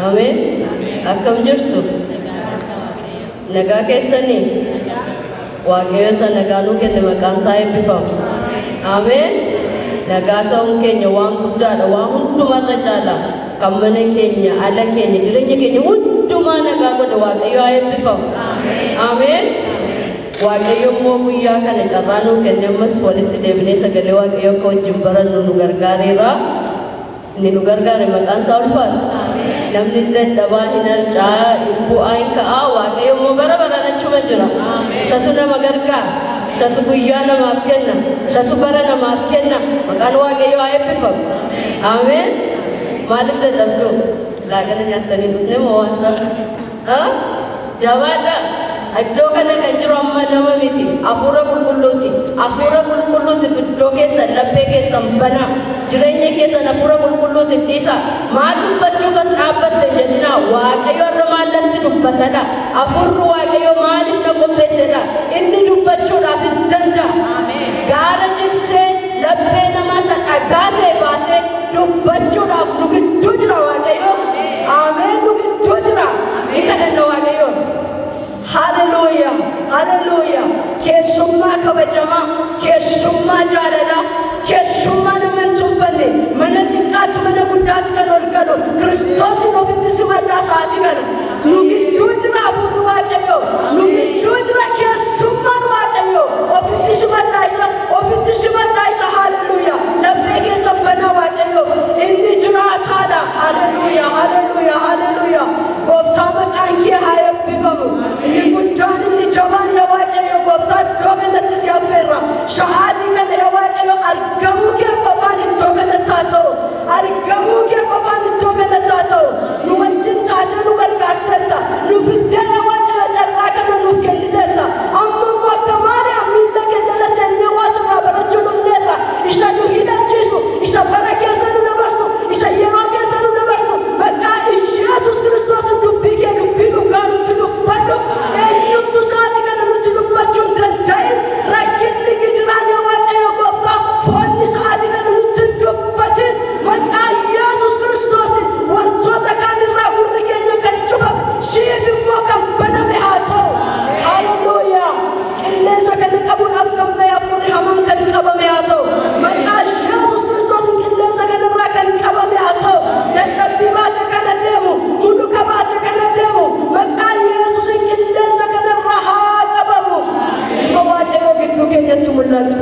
Amen. Akkam jirtu nagaa keessanii waaqayyo sana nagaanuu kenne maqaan isaa eebbifamu. Amen. Nagaa ta'uun keenya waan guddaadha, waan hundumarra caala. Kan mana keenya, ala keenya, jireenya keenya hundumaa nagaa godhe waaqayyo haa eebbifamu. Amen. Waaqayyo immoo guyyaa kana carraa nuu kenne ammas walitti deebinee sagalee waaqayyo akka wajjin barannu nu gargaareera. Inni nu gargaare maqaan isaa ulfaatu. Namni dadhabaa hin harcaa hin bu'aa hin ka'aa waaqayyo immoo bara baraan achuma jira. Isatu nama gargaara, isatu guyyaa namaaf kenna, isatu bara namaaf kenna. Maqaan waaqayyo haa eebbifamu. Ameen. Maaliif dadhabdu? Laaqana nyaatanii dhufne moo waan isaa? Jabaadha. Iddoo kana kan jiru amma nama miti. Hafuura qulqulluuti. Hafuura qulqulluutiif iddoo keessan laphee keessan banaa. Jireenya keessan hafuura qulqulluutiif dhiisa. Maal dubbachuuf as dhaabbatte jedhina waaqayyo irra maallatti dubbatadha. Hafuurri waaqayyo maaliif na qopheessedha? Inni dubbachuudhaaf hin danda'a. Gaara jiksee laphee namaa san dhagaa ta'e baasee dubbachuudhaaf nu gidduu jira waaqayyo. Ameen, nu gidduu jira. Ni kadhanna waaqayyo. Hallelujah, hallelujah. Keessummaa kabajamaa, keessummaa jaalala, keessummaa nama tuffanne, mana xiqqaatti mana guddaatti kan ol galu, Kiristoosin ofitti simadhaa sa'aatii kana. Nu gidduu jira hafuurri waaqayyo, nu gidduu jira keessummaan waaqayyo, ofitti simadhaa isa, ofitti simadhaa isa. Hallelujah. Laphee keessan banaa waaqayyoof, inni jiraataadha. Hallelujah, hallelujah, hallelujah. Gooftaa maqaan kee haa eebbifamu. Inni guddaan inni jabaan yaa waaqayyo gooftaa iddoo kanatti si affeerra. Sa'aatii kana yaa waaqayyo argamuu kee qofaan iddoo kanatti haa ta'u. Argamuu kee qofaan iddoo kanatti haa ta'u. Nu wajjin taatee nu gargaarteetta. Nu fiddee yaa waaqayyo carraa kana nuuf kenniteetta. Amma immoo akka Maariyaam miilla kee jala teenyee waa sirraa barachuu dhufneerra. Isa nu hidhachiisu, isa bara keessa nu dabarsu, isa yeroo keessa nu dabarsu. Maqaa Yesuus Kiristoos dubbii kee dubbii dhugaa nutti dubbadhu. Eenyutu sa'aatii kana nutti dubbachuu hin danda'in. Rakkinni gidiraan yaa waaqayyo gooftaa foonni sa'aatii kana nutti hin dubbatin. Maqaa Yesuus Kiristoos wantoota kaan irraa gurri keenya kan cufame siif immoo kan baname haa ta'u. Hallelujah. Qilleensa kana qabuudhaaf kan ba'e hafuurri hamaan kan qabame haa ta'u. Maqaa Yesuus Kiristoos qilleensa kanarraa kan qabame haa ta'u. Dadhabbii baate kana deemu, muluka baate kana deemu. Maqaa Yesuus qilleensa kanarraa haa qabamu. Waaqayyo gidduu keenyatti mul'atu.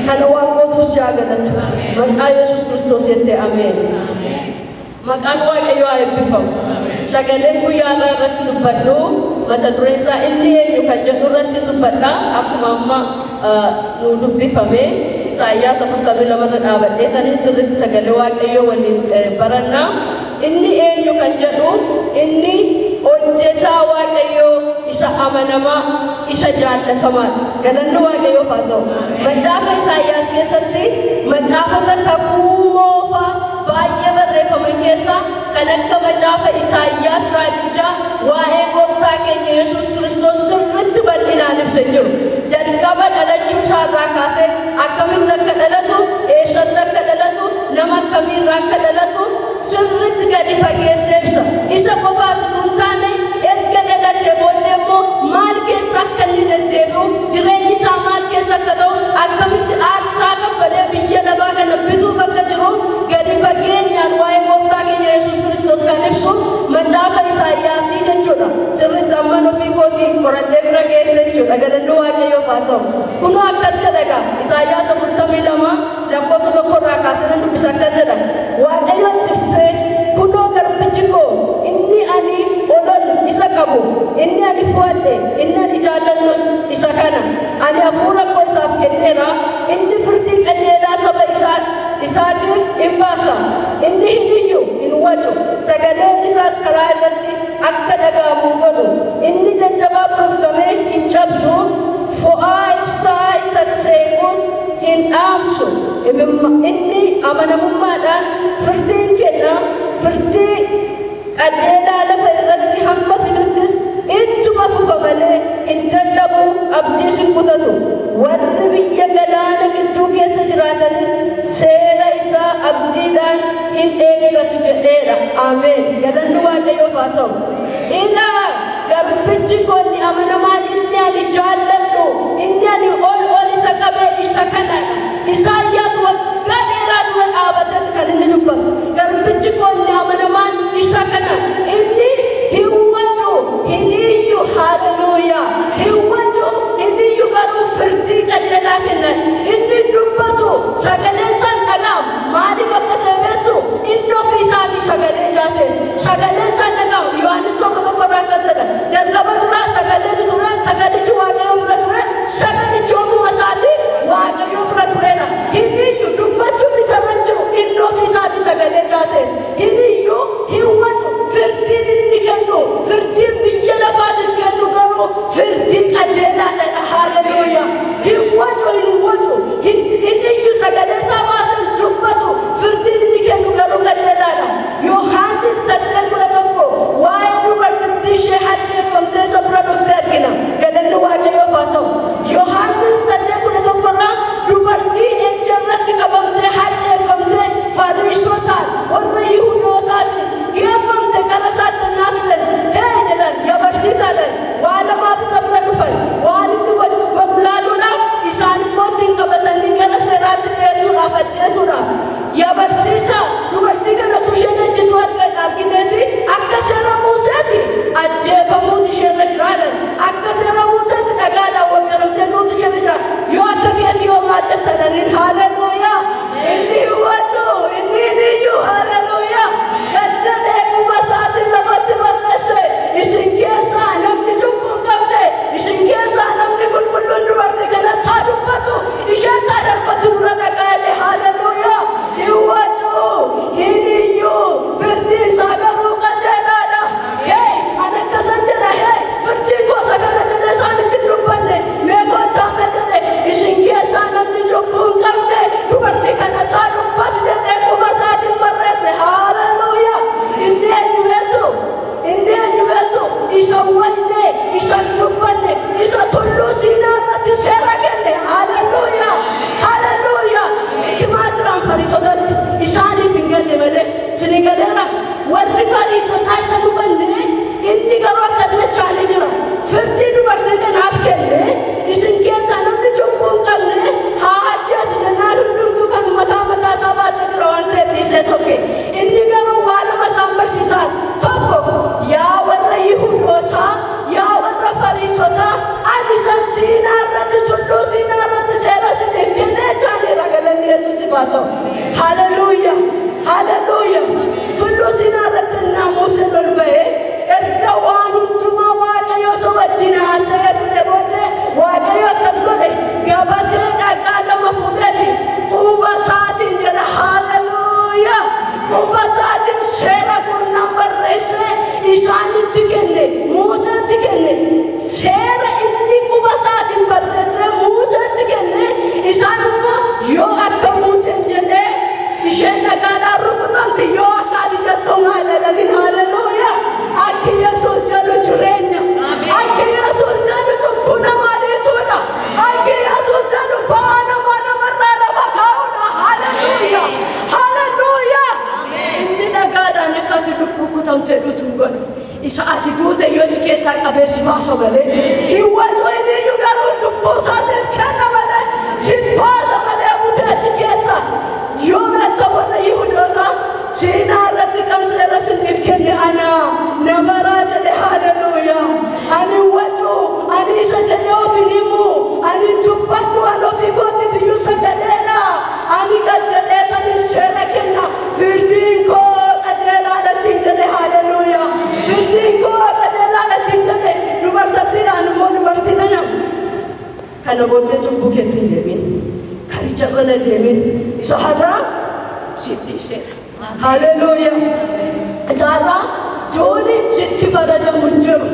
Kana waan gootuuf si haa galatu. Maqaa Yesuus Kiristoos jettee ameen. Maqaan waaqayyo haa eebbifamu. Sagaleen guyyaa irratti dubbadhu mata dureen isaa inni eenyu kan jedhu irratti dubbadha. Akkuma amma nu dubbifame Isaayyaas 42 irra dhaabadhee taniin sirriitti sagalee waaqayyo waliin baranna. Inni eenyu kan jedhu inni hojjetaa waaqayyo isa amanamaa isa jaallatamaadha. Galanni waaqayyoof haa ta'u. Macaafa Isaayyaas keessatti macaafota kakuu moofaa baay'ee barreeffaman keessaa kan akka macaafa Isaayyaas raajichaa waa'ee gooftaa keenya Yesuus Kiristoos sirriitti bal'inaan ibsee jiru. Jalqaba dhalachuu isaarraa kaasee akkamitti akka dhalatu, eessatti akka dhalatu, nama akkamiirraa akka dhalatu sirriitti gadi fageessee ibsa. Isa qofaas utuu hin taane erga dhalatee booddee immoo maal keessa akka inni deddeebi'u, jireenyi isaa maal keessa akka ta'u, akkamitti aarsaa kaffalee biyya lafaa kana bituuf akka jiru gadi fageenyaan waa'ee gooftaa keenya Yesuus Kiristoos kan ibsu macaafa Isaayyaasii jechuudha. Sirriitti amman ofii kootii qoradhee bira geette jechuudha. Galanni waaqayyoof haa ta'u. Kunoo akkas jedha Isaayyaas 42 lakkoofsa 1 irraa kaasee dubbisa akkas jedha. Waaqayyo itti fufee kunoo garbichi koo inni ani olol isa qabu, inni ani fuudhe, inni ani jaalladhus isa kana. Ani hafuura koo isaaf kenneera. Inni firdii qajeelaa saba isaatiif hin baasa. Inni hin iyyu hin wacu. Sagaleen isaas karaa irratti akka dhaga'amu hin godhu. Inni jajjabaa buufamee hin cabsu. Fo'aa ibsaa isa seequs hin dhaamsu. Inni amanamummaadhaan firdii kenna. Firdii qajeelaa lafa irratti hamma fiduttis ittuma fufa malee hin dadhabu, abdiis hin kutatu. Warri biyya galaana gidduu keessa jiraatanis seera isaa abdiidhaan hin eeggatu jedheedha. Ameen. Galanni Waaqayyoof haa ta'u. Ilaa garbichi koo inni amanamaan inni ani jaalladhu inni ani ol isa qabee isa kanadha. Isaayyaas waggaa dheeraa dura dhaabateeti kan inni dubbatu. Garbichi koo inni amanamaan isa kana inni hin waju hin iyyu. Haleluuyaa. Hin waju hin iyyu garuu firdii qajeelaa kennan. Inni dubbatu sagalee isaan dhaga'amu maaliif akka ta'e beektu inni ofii isaatii sagalee jaateef sagalee isaan dhaga'amu. Yohaannis tokko irraa akkas jedha. Jalqaba duraa sagaleetu ture sagalichi Waaqayyo bira ture sagalichi ofuma isaatii Waaqayyo bira turedha. Hin iyyu dubbachuun isarra hin jiru inni ofii isaatii sagalee jaateef hin iyyu hin waju firdiin inni kennu firdiin biyya lafaatiif kennu garuu firdii qajeelaadha. Haleluuyaa. Hin waju hin iyyu sagalee isaa baasan dubbatu firdiin inni kennu garuu qajeelaadha. Yohaannis 8:11 waa'ee dubartittii ishee hadheeffamtee isa bira dhuftee argina. Galanni Waaqayyoof haa ta'u. Yohaannis 8:11 irraa dubartii ejja irratti qabamtee hadheeffamtee Fariisotaan warra Yihuudootaatiin geeffamte gara isaatti naa fidan. Hee jedhan yaa barsiisaadhaan waa lamaaf isa bira dhufan waan inni godhu laaluudhaaf isaan immoo ittiin qabatanii gara seeraatti dhiyeessuudhaaf ajjeesuudhaaf. Yaa barsiisaa dubartii kanatu isheen ejjitu argineeti akka seera Museetti ajjeefamuutu isheerra jiraadhan akka seera Museetti dhagaadhaan waggaramtee duutu isheerra jira. Yoo akka keetii hoomaa jettadhaniin haleluuyaa. Inni waju inni iyyuu haleluuyaa. Gajjadhee quba isaatiin lafatti barreesse isin keessaa namni cubbuu hin qabne isin keessaa namni qulqulluun dubartii kanatti haa dubbatu isheen haa darbatu dura dhagaadhe. Haleluuyaa. Hin waju hin iyyuu firdii isaa garuu qajeelaadha. Hee ani akkasan jedha hee firdiin gosa kana jedhe isaanitti hin dubbanne mee kottaa jedhe isin keessaa namni cubbuu hin qabne dubartii kanatti haa dubbatu jedhee quba isaatiin barreesse. Haleluuyaa. Inni eenyu beektu isa wanne isa dubbanne isa tulluu Siinaa irratti seera kenne. Haleluuyaa. Haleluuyaa. Hikimaa jiran Fariisotatti isaaniif hin galle malee isinii galeera. Warri Fariisotaa isa hubanne inni garuu akkas jechaanii jira. Firdii dubartii kanaaf kenne isin keessaa namni cubbuu hin qabne haa ajjeesu jennaan hundumtuu kan mataa isaa baatee jira waan ta'eef dhiisee sokke. Inni garuu waa lama isaan barsiisaa tokko yaa warra Yihuudootaa yaa warra Fariisotaa ani san Siinaa irratti tulluu Siinaa irratti seera isiniif kennee jaaniira. Galanni Yesuusiif haa ta'u. Haleluuyaa. Haleluuyaa. Tulluu Siinaa irratti innaa Museen ol ba'ee erga waan hundumaa Waaqayyo isa wajjin haasa'ee fixe booddee Waaqayyo akkas godhe gabatee dhagaa lama fuudheeti quba isaatiin jedha. Haleluuyaa. Quba isaatiin seera kurnaan barreessee isaanitti kenne Museetti kenne seera inni quba isaatiin barreessee Museetti kenne isaan immoo yoo akka Museen jedhee isheen dhagaadhaan rukutamti yoo akka ati jettu maadadhaniin. Haleluuyaa. Akki Yesuus jedhu jireenya akki Yesuus jedhu cubbuu namaa dhiisuudha akki Yesuus jedhu ba'aa namarraa lafa kaa'uudha. Haleluuyaa. Haleluuyaa. Inni dhagaadhaan akka ati rukutamtee duutu hin godhu isa ati duute yoo achi keessaa qabeessi baasa malee hin waju inni iyyuu garuu lubbuu isaa siif kenna malee si baasa malee butee achi keessa. Yoo beekta warra Yihuudootaa Siinaa irratti kan seera isiniif kenne ana namaraa jedhe. Haleluuyaa. Ani waju ani isa jedhee of hin himu ani dubbadhu ani ofii kootiif iyyuu sagaleedha ani gad jedheetani seera kenna firdiin koo qajeelaadha ittiin jedhe. Haleluuyaa. Firdiin koo qajeelaadha ittiin jedhe. Dubartattiidhaan immoo dubartiin ana kana booddee cubbuu keetti hin deebiin karicha irra deemin isa har'aa siif dhiiseera. Haleluuyaa. Isa har'aa duuni sitti faradamu hin jiru.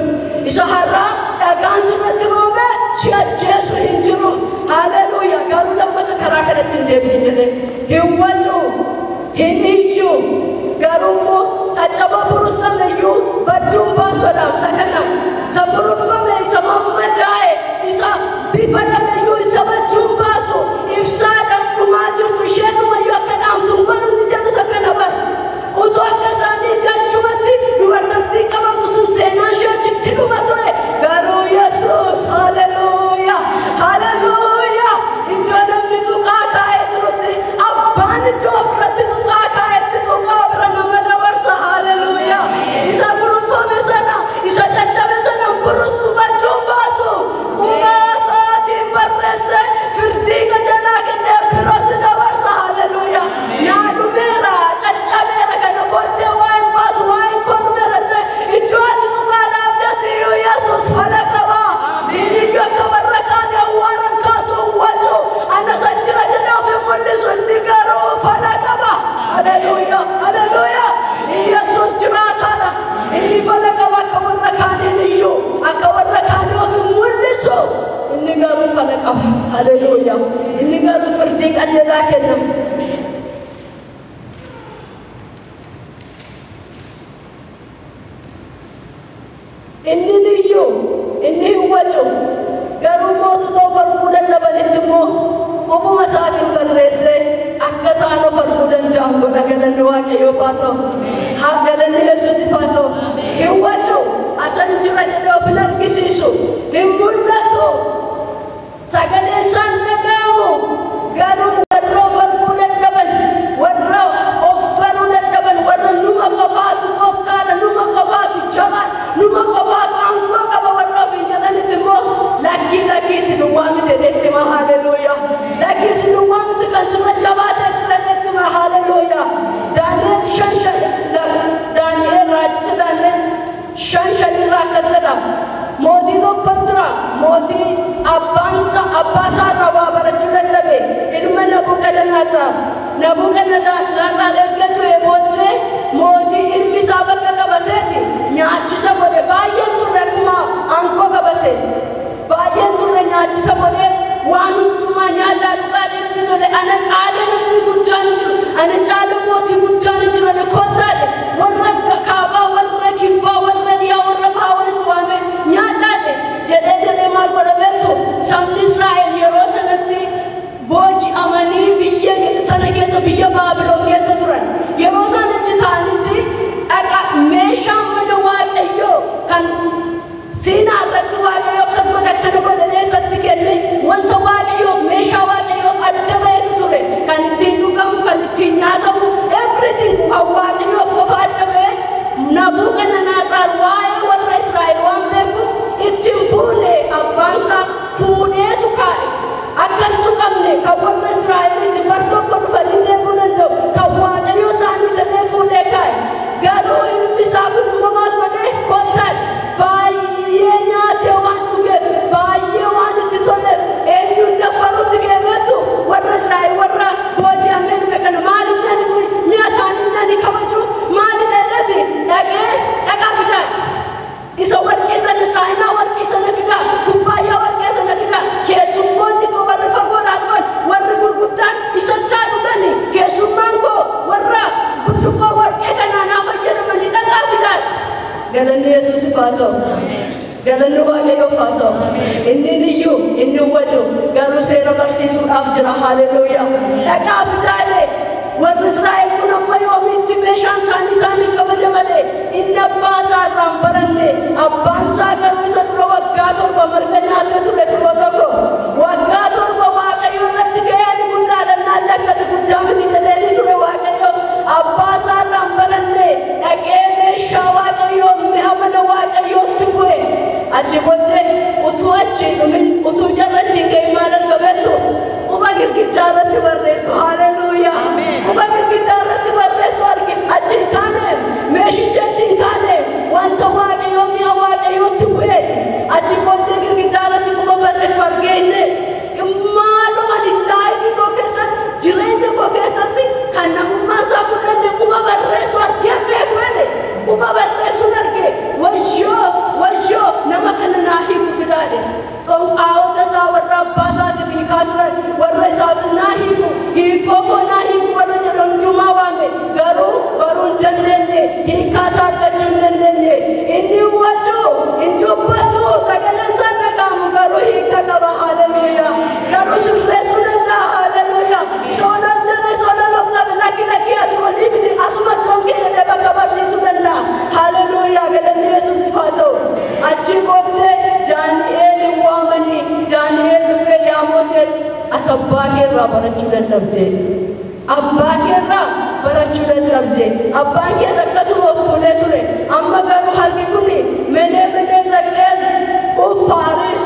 Isa har'aa dhagaan sirratti roobee si ajjeesu hin jiru. Haleluuyaa. Garuu lammata karaa kanatti hin deebiin jedhe hin waju hin iyyu garuu immoo caccaba burussame iyyuu badduun baasoodhaamsa kana isa buruffame isa mammadaa'e isa bifa dhabe iyyuu isa badduun baasu ibsaa dhabdumaa jirtu isheenuma iyyuu akka dhaamtu hin godhu nagaa kenna. Inni niyyuu inni huwwacu garuu mootota of arguu dadhabanitti immoo qubuma isaatiin barreessee akka isaan of arguu danda'an godha. Galanni Waaqayyoof haa ta'u. Haa galanni Yesuusiif haa ta'u. Huwwacu asan jira jedhee of hin argisiisu hin mul'atu. Sagalee isaan dhaga'amu garuu warra of arguu dadhaban warra of baruu dadhaban warra numa qofaatu qoftaadha numa qofaatu jabaan numa qofaatu aangoo qaba warra ofiin jedhanitti immoo lakkii si duwwaa miti jedhetti ma haleluuyaa. Lakkii si duwwaa miti kan sirra jabaatee jedhetti ma haleluuyaa. Daani'eel raajicha Daani'eel shan irraa akkas jedha. Mootii tokko jira mootii abbaa isaa irraa waa barachuu dadhabe ilma Nabukadnezar erga du'ee booddee mootii ilmi isaa bakka qabateeti nyaachisa godhe. Baay'een turre akkuma aangoo qabate baay'een turre nyaachisa godhe waan hundumaa nyaataa dhugaatii tole. Ana caalee namni guddaan hin jiru ana caalee mootii guddaan hin jiru kottaadhe warra kaabaa warra kibbaa warra dhiyaa warra bahaa walitti waame nyaataadhe jedhee maal godha beektu sabni Israa'el yeroo sanatti booji'amanii biyya sana keessa biyya Baabiloon keessa turan. Yeroo isaan achi ta'anitti meeshaan mana Waaqayyoo kan Siinaa irratti Waaqayyo akkasuma akkana godhanii isatti kenne wanta Waaqayyoof meeshaa Waaqayyoof adda bahetu ture kan ittiin dhugamu kan ittiin nyaatamu everything Waaqayyoof qofa adda bahe. Nabukadnezar waa'ee warra Israa'el waan beekuuf ittiin buune abbaan isaa fuudheetu kaa'e. Akka hin tuqamne kan warra Israa'elitti bar tokko dhufanii deemuu danda'u kan Waaqayyo isaanii jedhee fuudhee kaa'e. Garuu ilmi isaa kun immoo maal godhee kottaan baay'ee nyaatee waan dhugeef baay'ee waan itti toleef eenyuun daffaruutti geebeetu warra Israa'el warra booji'amee dhufe kana maalinnaan mi'a isaaninnaan kabajuuf maalidheedhati dhaqaa fidaa isa warqee sana saayinaa warqee sana fidaa kubbaayyaa warqee sana fidaa. Keessummoonni koo warri fagoodhaa dhufan warri gurguddaan isattaa dhugani keessummaan koo warra burcuqqoo warqee kanaanaa fayyadamanii dhaqaa fidaa. Galanni Yesuusiif haa ta'u. Galanni Waaqayyoof haa ta'u. Inni niyyuu inni huwwacu garuu seera barsiisuudhaaf jira. Haleluuyaa. Dhaqaa fidaadhe warri Israa'el kun amma yoomitti meeshaan isaaniif kabaja malee inni abbaa isaa irraa hin baranne. Abbaan isaa garuu isa dura waggaa 7 marga nyaatee ture firoota koo. Waggaa 7 Waaqayyo irratti ga'een guddaadhaan naan lakkate guddaa miti jedheeni ture Waaqayyo. Abbaa isaa irraa hin baranne dhaqee meeshaa Waaqayyoo mi'a mana Waaqayyootti bu'e. Achi booddee utuu achi dhumin utuu jarrachi ga'e maal arga beektu quba girgiddaa irratti barreessu. Haleluuyaa. Quba girgiddaa irratti barreessu arge achi hin kaane meeshicha achi hin kaane wanta Waaqayyoo mi'a Waaqayyootti bu'eeti. Achi booddee girgiddaa irratti quba barreessu argeenne maaloo ani laayifii koo keessatti jireenya koo keessatti kan namummaa isaa mul'anne quba barreessu argee beeku jedhe quba barreessuun arge wayyoo nama kana naa hiiku fidaadhe. Xonqaa'ota isaa warra abbaa isaatiif hiikaa turan warra isaafis naa hiiku hiikoo koo naa hiiku warra jedhu hundumaa waame garuu baruu hin dandeenye hiikaa isaa argachuu hin dandeenye. Inni huwwachu hin dubbatu sagaleen isaa dhaga'amu garuu hiika qaba. Haleluuyaa. Garuu sirreessuu danda'a. Haleluuyaa. Soodaan jedhee soodaan of dhabe lakki ati walii miti asuma doongee jedhee bakka barsiisuu danda'a. Haleluuyaa. Galanni Yesuusiif haa ta'u. Achi booddee Daani'eel waamanii Daani'eel dhufee yaa mootii ati abbaa keerraa barachuu dadhabde. Abbaa keerraa barachuu dadhabde. Abbaan keessa akkasuma of tuulee ture. Amma garuu harki kuni menee taqeen Faaris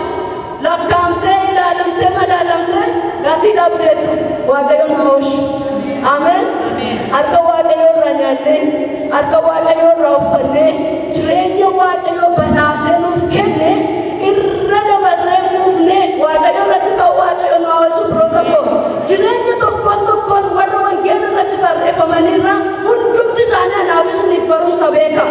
lakkaamtee ilaalamtee madaalamtee gatii dhabdeettu. Waaqayyoon mooshu. Ameen. Harka Waaqayyoo irraa nyaannee harka Waaqayyoo irraa uffannee jireenya Waaqayyoo badhaasee nuuf kenne irra dabarree nuufnee Waaqayyoo irratti kan Waaqayyoon waa oolchu biroota koo jireenya tokkoon warra wangeela irratti barreeffamaniirra hundumti isaanii anaafis ni barumsa beeka.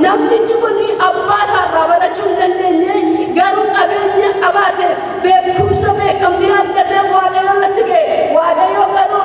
Namnichi kun abbaa isaarraa barachuu hin dandeenye garuu qabeenya qabaateef beekumsa beekamtii argateef Waaqayyoo irratti ga'e. Waaqayyoo garuu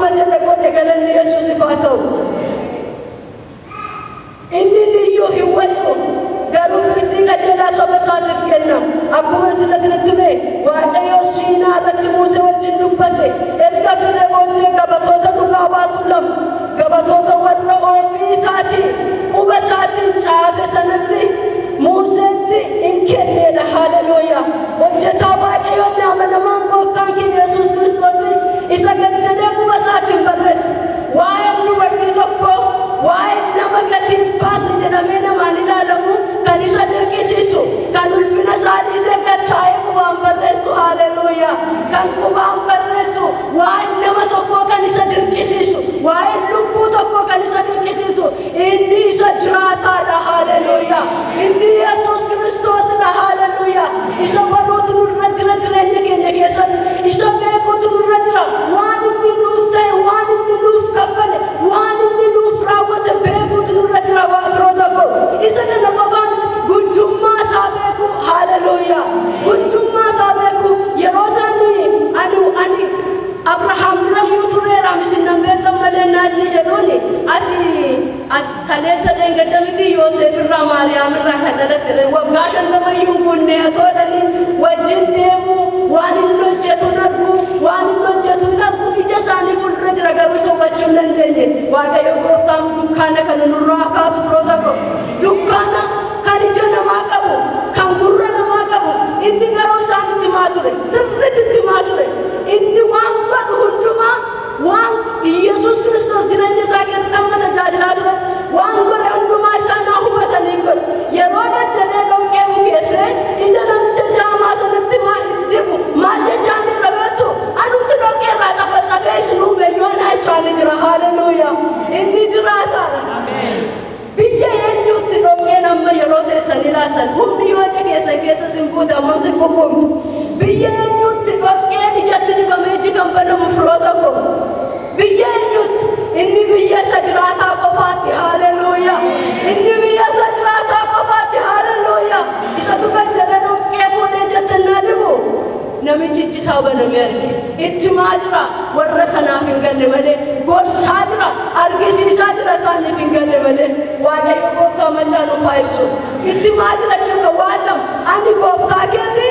akkuma jedhe godhe galanni Yesuusiif haa ta'u. Inni niyyuu hin wacu garuu firdii qajeelaa saba isaatiif kenna. Akkuma isinitti hime Waaqayyo Siinaa irratti Musee wajjin dubbate erga fixee booddee gabatoota dhugaa baatu lama gabatoota warra ofii isaatii quba isaatiin caafe sanatti Museetti hin kenneedha. Haleluuyaa. Hojjetaa Waaqayyoon amanamaan Gooftaan keenya Yesuus Kiristoos isa gad-jedhee quba isaatiin barreesse. Waa'een dubartii tokko waa'een nama gatii hin baasne jedhamee namaan ilaalamu kan isa dirqisiisu kan ulfina isaa dhiisee gad-taa'ee qubaan barreessu. Haleluuyaa. Kan qubaan barreessu waa'een nama tokko kan isa dirqisiisu waa'een lubbuu tokko kan isa dirqisiisu inni isa jiraataadha. Haleluuyaa. Inni Yesuus Kiristoosidha. Haleluuyaa. Isa baruutu nurra jira jireenya keenya keessatti isa beekuutu nurra jira. Waan inni nuuf ta'e waan inni nuuf kaffale waan inni nuuf raawwate beekuutu nurra jira. Firoota koo isa kana qofaa miti guddummaa isaa beeku. Haleluuyaa. Guddummaa isaa beeku. Yeroo isaanii ani Abrahaam durayyuu tureera misinnan beektan malee naanni jedhuuni ati kaleessa deengadamiti Yoosef irraa Maariyaam irraa kan dhalatte waggaa 50 gunnee atoodhanii wajjin deemu waan inni hojjetu hin argu ija isaanii fuuldura jira garuu isa hubachuu hin dandeenye. Waaqayyo Gooftaan dukkaana kana nurraa kaasu. Firoota koo dukkaana kan ija namaa qabu kan gurra namaa qabu inni garuu isaanitti himaa ture sirriitti himaa ture. Inni waan godhu hundumaa waan Yesuus Kiristoos jireenya isaa keessatti amma tajaajilaa ture waan godhe hundumaa isaan hubatanii godhu. Yeroo dachadee dhoqqee bukeessee ija namicha jaamaa sanatti dibu maal jechaan irra beektu anumti dhoqqee irraa xafaxafee isin hubeyyoo anaa jechaan jira. Haleluuyaa. Inni jiraataadha. Biyya eenyuutti dhoqqeen amma yeroo teessan ilaaltan humni yoo keessan keessa simbuute ammam si qoqqoobtu. Biyya eenyuutti dhoqqeen ijatti dibamee iji kan banamu. Firoota koo biyya eenyuutti inni biyya isa jiraataa qofaatti. Haleluuyaa. Inni biyya isa jiraataa qofaatti. Haleluuyaa. Isatu kan jedhe dhoqqee fuudhee jettannaa dibu namichi iji isaa banamee arge itti maa jira warra sanaaf hin galle malee gorsaa jira argisiisaa jira isaaniif hin galle malee. Waaqayyo Gooftaa machaa nuuf haa ibsu. Itti maa jira jechuudha waan lama ani Gooftaa keeti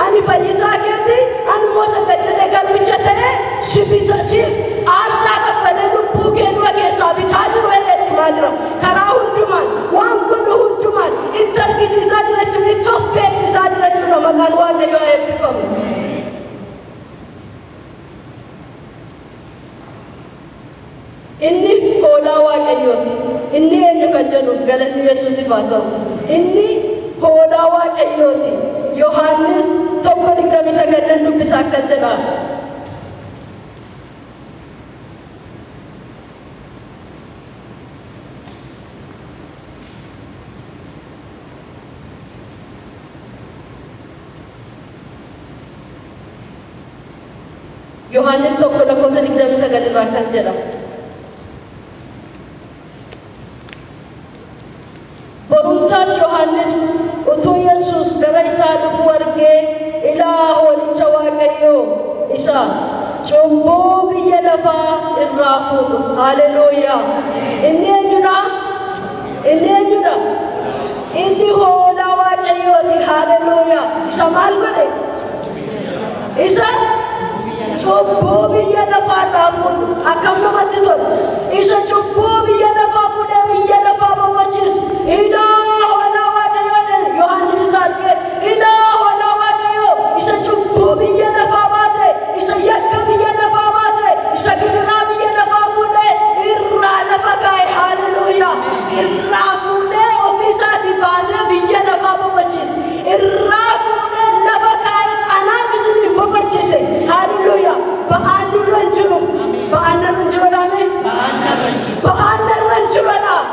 ani fayyisaa keeti ani immoo sagajjadee garbicha ta'ee siif aarsaa kaffalee lubbuu kee du'a keessaa bitaa jiru itti maa jira. Karaa hundumaan waan godhu hundumaan itti argisiisaa jira jechuudha itti of beeksisaa jira jechuudha. Maqaan Waaqayyoo haa eebbifamu. Inni hoolaa Waaqayyooti. Inni eenyu kan jedhuuf galanni Yesuusiif haa ta'u. Inni hoolaa Waaqayyooti. Yohaannis 1:29 dubbisa akkas jedha. Yohaannis 1:29 irraa akkas jedha. Borumtaas Yohaannis utuu Yesuus gara isaa dhufu argee ilaa hoolicha Waaqayyoo isa cubbuu biyya lafaa irraa fuudhu. Haleluuyaa. Inni eenyudha? Inni eenyudha? Inni hoolaa Waaqayyooti. Haleluuyaa. Isa maal godhe? Isa cubbuu biyya lafaa irraa fuudhu. Akkam namatti tola. Isa cubbuu biyya lafaa fuudhee biyya lafaa boqochiisu. Ilaa hoolaa Waaqayyoo Yohaannis isa argee ilaa hoolaa Waaqayyoo isa cubbuu biyya lafaa baate isa yakka biyya lafaa baate isa gidiraa biyya lafaa fuudhee irraa lafa kaa'e. Haleluuyaa. Irraa fuudhee ofii isaatii baasee biyya lafaa boqochiise. Irraa fuudhee lafa kaa'e anaaf isin hin boqochiise. Haleluuyaa. Ba'aan irra hin jiru. Ba'aan irra hin jiru.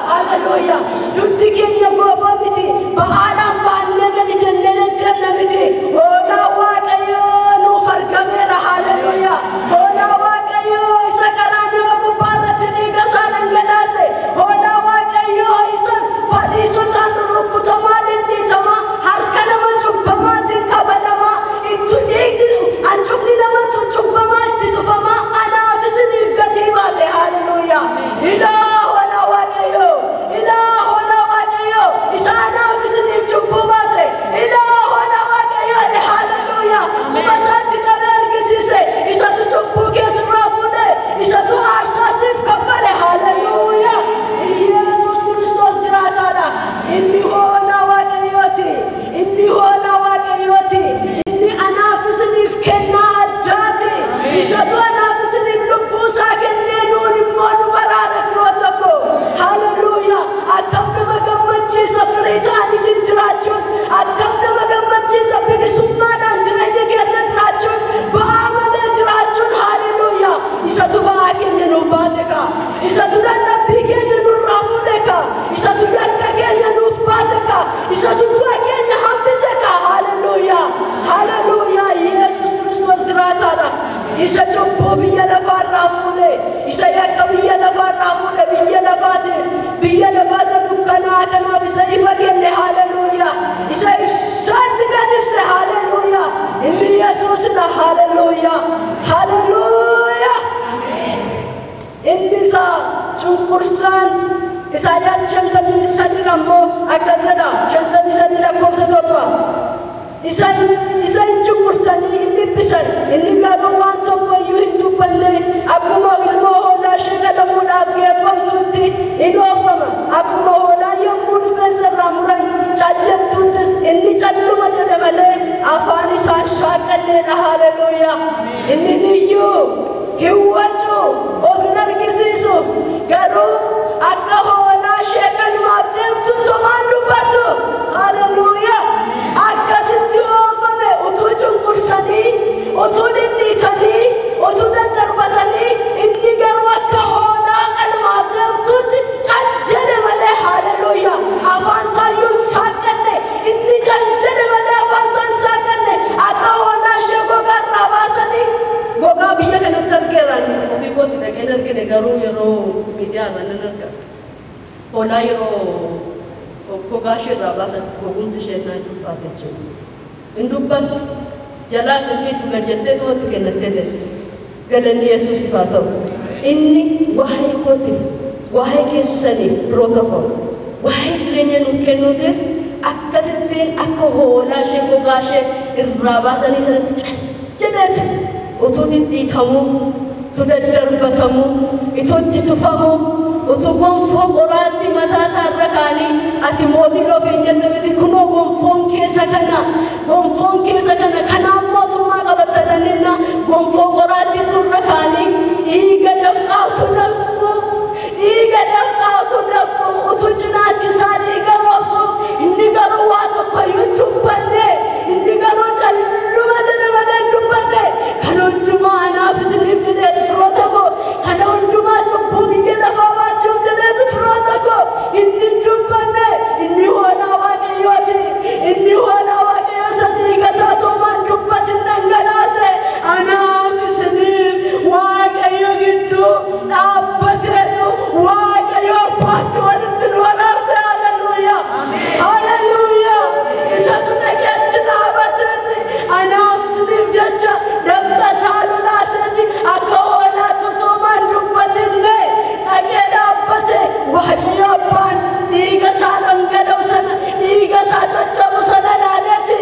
Haleluuyaa. Duddi keenya cunqursaan Isaayaas 53 ammoo akkas jedha 53 lakkoofsa 7 isaan cunqursanii inni bisan inni garuu waan tokko iyyuu hin dubbanne akkuma ilmoo hoolaa ishee gadamuudhaaf geeffamtuutti in oofama akkuma hoolaa yommuu rifeensa irraa muran caccattuuttis inni calluma jedhe malee afaan isaan shaaqalleedha. Haleluuyaa. Inni iyyuu hin wacu of hin argisiisu garuu akka hoolaa ishee galmaaf deemtu tomaan dubbatu. Haleluuyaa. Akkasitti oofame utuu cunqursanii utuu dhidhiitanii utuu daddarbatanii inni garuu akka hoolaa galmaaf deemtutti caccade malee. Haleluuyaa. Afaan isaayyuu saaqanne inni caccade malee afaan isaan saaqanne akka hoolaa ishee gogaa irraa baasanii gogaa biyya kanatti argeerani ofii kooti dhaqeen argine garuu yeroo miidiyaa irraa nan arga hoolaa yeroo gogaa ishee irraa baasan gogumti ishee naa dubbaate jechuudha. In dubbattu jalaa sinfii dhuga jettee dhumatti kennattee teessi. Galanni Yesuusiif haa ta'u. Inni waa'ee kootiif waa'ee keessaniif pirootokool waa'ee jireenya nuuf kennuutiif akkasittiin akka hoolaa ishee gogaa ishee irraa baasanii sanatti jedheeti utuu dhidhiitamuu utuu daddarbatamuu utuu itti tufamuu utuu gonfoo qoraatti mataa isaarra kaanii ati mootiin ofiin jette miti kunoo gonfoon keessa kana kanaan mootummaa qabattadhaninna gonfoo qoraatti turra kaanii dhiiga dafqaatu utuu cinaachisaa dhiiga roobsu inni garuu waa tokko iyyuu dubbanne inni garuu calluma jedhe malee dubbanne kan hundumaa anaaf isiniif jedheetu firoota koo kana hundumaa cubbuu biyya lafaa baachuuf jedheetu firoota koo inni dubbanne inni hoolaa waaqayyooti inni hoolaa waaqayyoo sadii gasaa toomaan dubbatin dhangalaase anaaf isiniif waaqayyo gidduu dhaabbateetu waaqayyo abbaatti walitti nu waraarse. Haleluuyaa. Isatu dhageetti dhaabateeti anaaf isiniif jecha dabqa isaa lolaaseeti akka hoolaatti toomaan dubbatinne dhagee dhaabbate waaqayyo abbaan dhiiga isaa dhangala'u sana dhiiga isaa caccabu sana ilaaleeti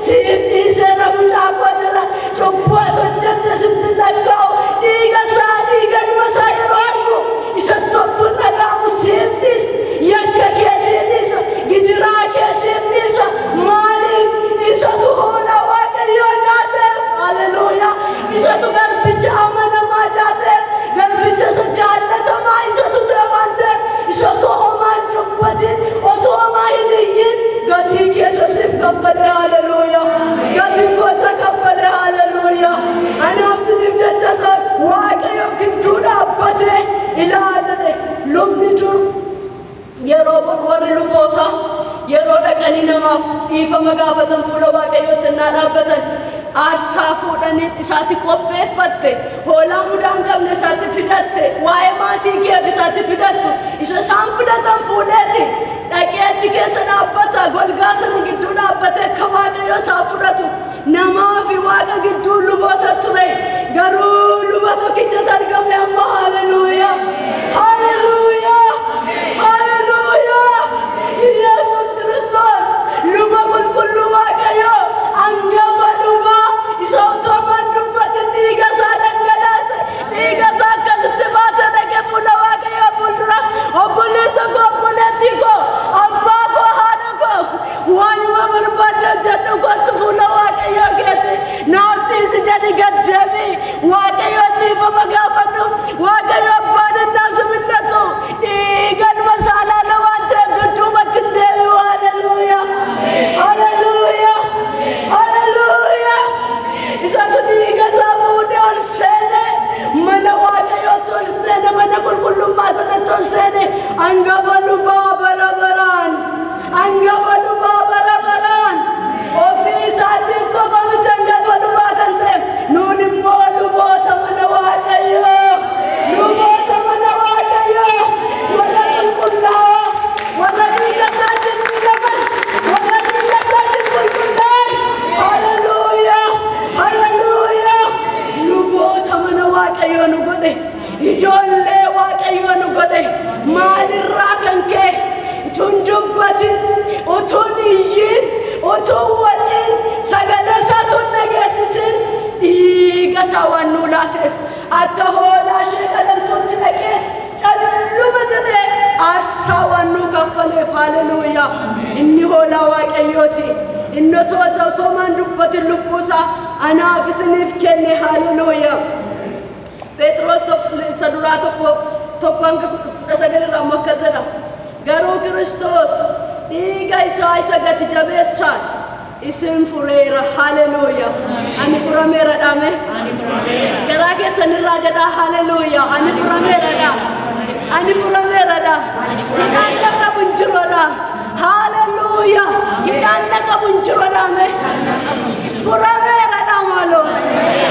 siif dhiisee mucaa koo jira cubbuu ati hojjette sitti dhaga'u dhiiga ilma isaa yeroo argu isatti homtuun dhaga'amu siif dhiisa yakka kee siif dhiisa gidiraa kee siif dhiisa maaliif isatu hoolaa waaqayyoo jaateef. Haleluuyaa. Isatu garbicha amanamaa jaateef garbicha isa jaallatamaa isatu deemaan ta'eef isatu homaan dubbatin otoo homaa hin iyyin gatii keessa siif kaffale. Haleluuyaa. Gatii gosa kaffale. Haleluuyaa. Anaaf siniif jecha san waaqayyo gidduu dhaabbate ilaale lubni dur yeroo warri luboota yeroo dhaqanii namaaf dhiifama gaafatan fuula waaqayyootti innaa dhaabbatan aarsaa fuudhanii isaatti qopheeffatte hoolaa mudaa hin qabne isaatti fidatte waa'ee maatii keef isaatti fidattu isa isaan fidatan fuudheeti dhaqee achi keessa dhaabbata golgaa sana gidduu dhaabbate akka waaqayyo isaa fudhatu namaa fi waaqa gidduu luboota ture garuu luba tokkichatti argame amma. Haleluuyaa. Haleluuyaa. Haleluuyaa. Yesuus Kiristoos luba qulqulluu waaqayyo hangafa luba isa utoo maan dubbatin dhiiga isaa dhangalaase dhiiga isaa akkasitti baate dhaqee fuula waaqayyo fuuldura obboleessa koo obboleettii koo abbaa koo haadha koo waanuma barbaadde jedhu kootu fuula waaqayyo keetti naaf dhiisi jedhi gaddeebii waaqayyo dhiifama gaafadhu waaqayyo abbaan innaa simillatu dhiiganuma isaa laala waan ta'eef dudduubatti hin deebi'u. Haleluuyaa. Haleluuyaa. Haleluuyaa. Isatu dhiiga isaa fuudhee ol seene mana waaqayyootti ol seene mana qulqullummaa sanatti ol seene hangafa lubaa bara baraan ofii isaatiif qofa miti hangafa lubaa kan ta'e nuun immoo luboota mana waaqayyoo luboota waaqayyooti inni tooman dubbatu lubbuusa anaaf isiniif kenne haleluuyaa Petros saduraa tokko hanga 19 irraa makkasadha garuu Kiristoos dhiiga isaa isa gati jabeessaan isin fureera haleluuyaa ani furameera dhame garaa keessanirraa jedha haleluuyaa ani furameera dha hidhaan dhaqa bunjiroodha haleluuyaa hidhaan dhaqa bunjiroodha me furameera dha maaloo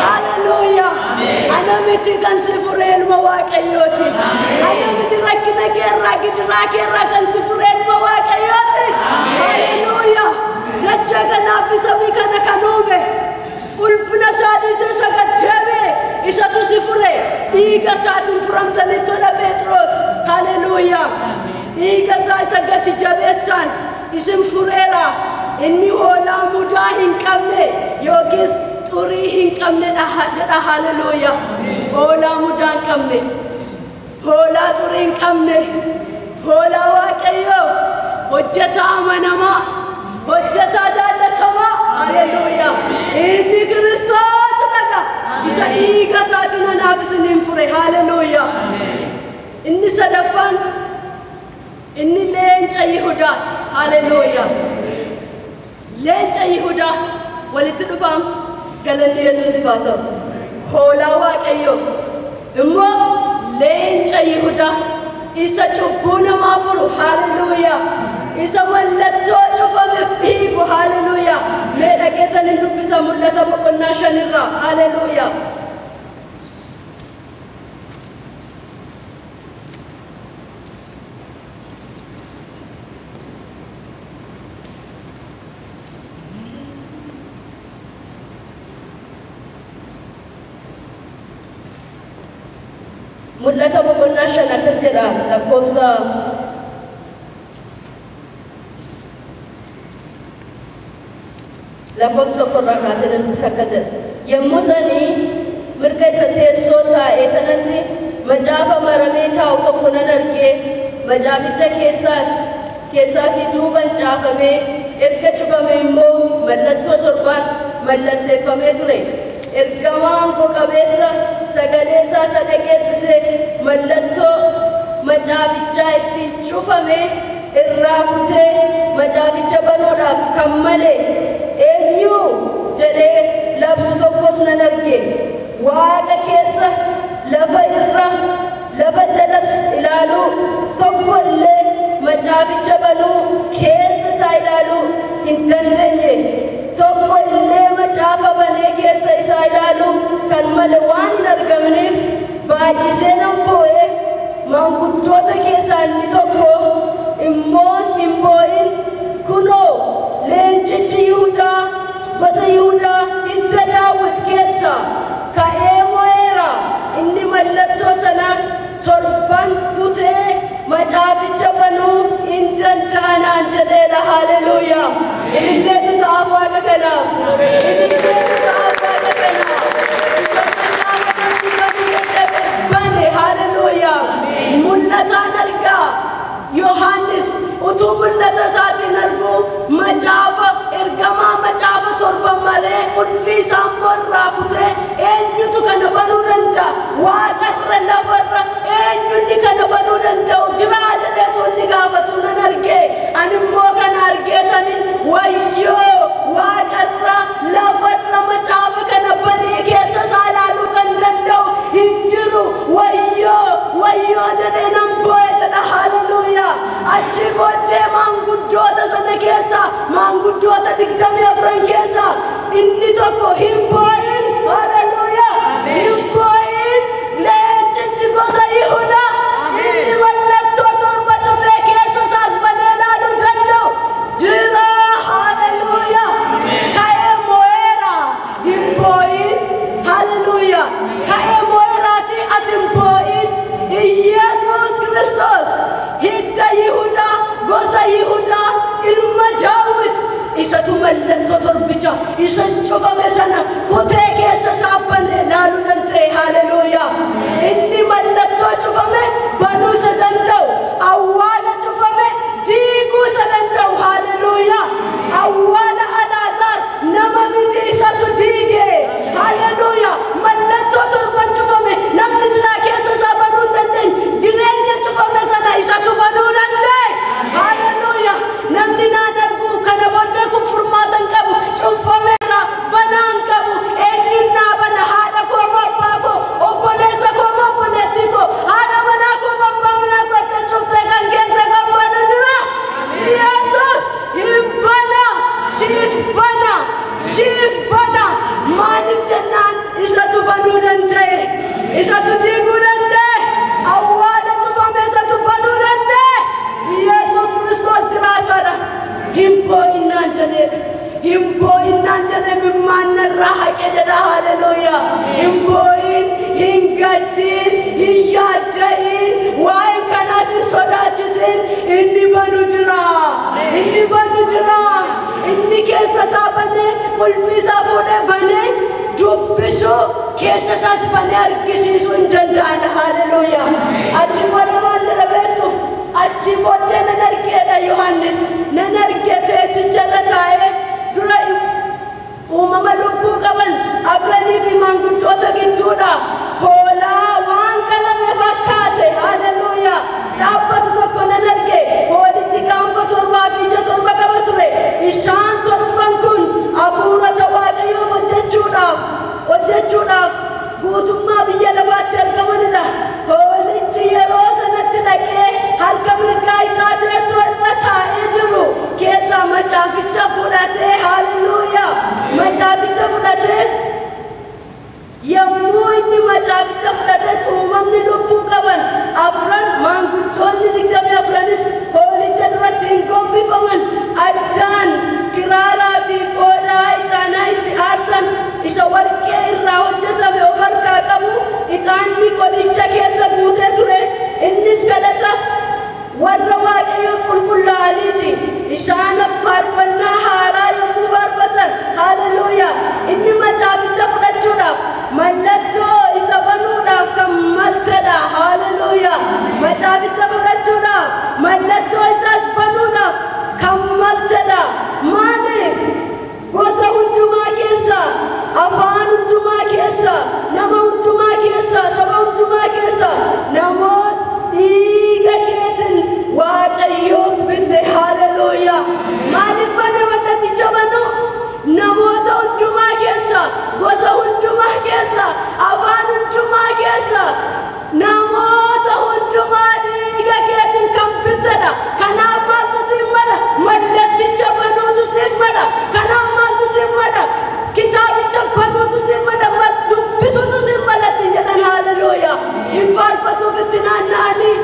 haleluuyaa ana miti kan si furee ilma waaqayyooti ana miti rakkina keerraa gidiraa keerraa kan si furee ilma waaqayyooti haleluuyaa dacha kanaaf sabii kana kanuume ulfina saadisa sagaddeebe isatu si fure dhiiga isaatiin furamtanii tola Petros haleluuyaa dhiiga isaa isa gati jabeessaan isin fureera inni hoolaa mudaa hin qabne yookiis xurii hin qabne jedha haleluuyaa hoolaa mudaa hin qabne hoolaa xurii hin qabne hoolaa waaqayyoo hojjetaa amanamaa hojjetaa jaallatamaa haleluuyaa inni Kiristoos dhaqa isa dhiiga isaatiin anaaf isiniin fure haleluuyaa inni sadaffaan inni leenca Yihudaati haleluuyaa leenca Yihudaa walitti dhufam galanni Yesuus haa ta'u hoolaa waaqayyoo immoo leenca Yihudaa isa cubbuu namaa furu haleluuyaa isa mallattoo cufameef hiiku haleluuyaa mee dhageettan hin dubbisa mul'ata boqonnaa 5 irraa haleluuyaa mul'ata boqonnaa 5 akkas jedha lakkoofsa tokkorraa kaasee dubbisa akkas jedha yommuu sanii mirga isa teessoo taa'ee sanatti macaafa maramee taa'u tokko nan argee macaaficha keessaa fi duubaan caafamee erga cufamee immoo mallattoo torbaan mallatteeffamee ture ergamaan qabeessa sagalee isaa isa dhageessise mallattoo macaafichaa itti cufamee irraa kutee macaaficha banuudhaaf kan malee eenyu jedhee labsu tokkos nan arge waaqa keessa lafa irra lafa jalas ilaaluu tokko illee macaaficha banuu keessa isaa ilaaluu hin dandeenye tokko illee macaafa banee keessa isaa ilaaluu kan malee waan hin argamneef baay'isee nan boo'ee maanguddoota keessaa inni tokko immoo hin boo'in kunoo leencichi Yihudaa gosa Yihudaa hidda Daawit keessa ka'ee mo'eera inni mallattoo sana torban kutee macaaficha banuu hin danda'anaan jedheedha haleluuyaa ililleetu ta'aaf waaqa kanaaf bane haleluuyaa mul'ataan argaa Yohaannis utuu mul'ata isaatiin argu macaafa ergamaa macaafa torba maree qulfii isaa morraa kutee eenyutu kana banuu danda'a waaqarra lafarra eenyunni kana banuu danda'u jiraa jedheetu inni gaafatu nan argee ani immoo kana argeetaniin wayyoo waaqarra lafarra macaafa kana banee keessa isaa ilaaluu kan danda'u hin jiru wayyoo jedhee nan boo'e jedha haleluuyaa achi booddee maanguddoota sana keessa maanguddoota 24 keessa inni tokko hin boo'in haleluuyaa hin boo'in leencichi gosa Yihudaa inni mallattoo torba cufee keessa isaas banee ilaaluu danda'u jira haleluuyaa ka'ee mo'eera hin boo'in haleluuyaa ka'ee mo'eeraati ati hin boo'in Yesuus Kiristoos hidda Yihudaa gosa Yihudaa ilma Daawit isatu mallattoo torbicha isa cufame sana kutee keessa isaa banee ilaaluu danda'e haleluuyaa inni mallattoo cufame banuu isa danda'u awwaala cufame diiguu isa danda'u haleluuyaa awwaala Isatu digurande awwala tufame isatu banurande Yesus Kristus siratara himpo inanjane mimmanna raha kedera hallelujah himpo hingadin hiyadain wai kanasi sodachisin inni banujra inni kesa sabane ulfisa fune bane dubbisu kesa sas bane arkisisu indandana hallelujah achi walwala betu achi botte nanarkeda Yohannes nanarkete sichalatae durai umama lubbu qaban afrani fi manguddota gidduudha hola waan kana me fakkaate hallelujah dhaabbatu tokko nanarge holichi gaamba torba fi torba qaba ture isaan torban kun afuurata waaqayyoo hojjechuudhaaf guutummaa biyya lafaatti argamanidha holichi yeroo sanatti dhaqee harka mirgaa isaa teessoo irra taa'ee jiru keessaa macaaficha fudhatee hallelujah macaaficha fudhatee yommuu inni macaaficha fudhates uumamni lubbuu qaban afran maanguddoonni 24nis holicha duratti hin gombifaman addaan kiraaraa fi qoodhaa ixaanaa itti aarsan isa warqee irraa hojjetame of harkaa qabu ixaanni qodicha keessa guutee ture innis kadhata warra waaqayyoof qulqullaa'aniiti isaan faarfannaa haaraa yommuu faarfatan hallelujah inni macaaficha fudhachuudhaaf mallattoo isa banuudhaaf kan maltedha hallelujah macaaficha fudhachuudhaaf mallattoo isaas banuudhaaf kan maltedha maaliif gosa hundumaa keessa afaan hundumaa keessa nama hundumaa keessa saba hundumaa keessa namoota dhiiga keetiin waaqayyoof bitte hallelujah maaliif bane mallaticha banu namoota hundumaa keessa gosa hundumaa keessa afaan hundumaa keessa namoota hundumaa dhiiga keetiin kan bittedha kanaaf maaltu siif mala mallaticha banuutu siif mala kanaaf maaltu siif mala kitaabicha banuutu siif mala dubbisuutu siif malatti jedhan hallelujah hin faarfatuuf itti naanna'anii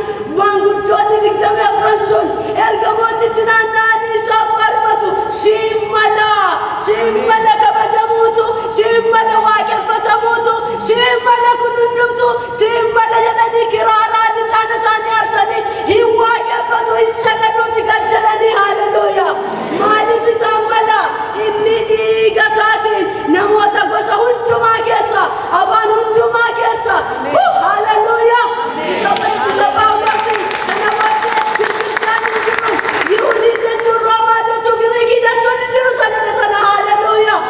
maanguddoonni 24 sun ergamoonni itti naanna'anii isaaf faarfatu siif mala kabajamuutu siif mala waaqeffatamuutu siif mala kun hundumtu siif mala jedhanii kiraaraa ixaana isaanii aarsanii hin waaqeffatu hin sagaduu ni galchalanii hallelujah maaliif isaan mala inni dhiiga isaatiin namoota gosa hundumaa keessa afaan hundumaa keessa hallelujah isa Phaawulosi kana booddee Kiristiyaan hin jiru Yihuudii jechuun Roomaa jechuun Giriikii jechuun hin jiru sana hallelujah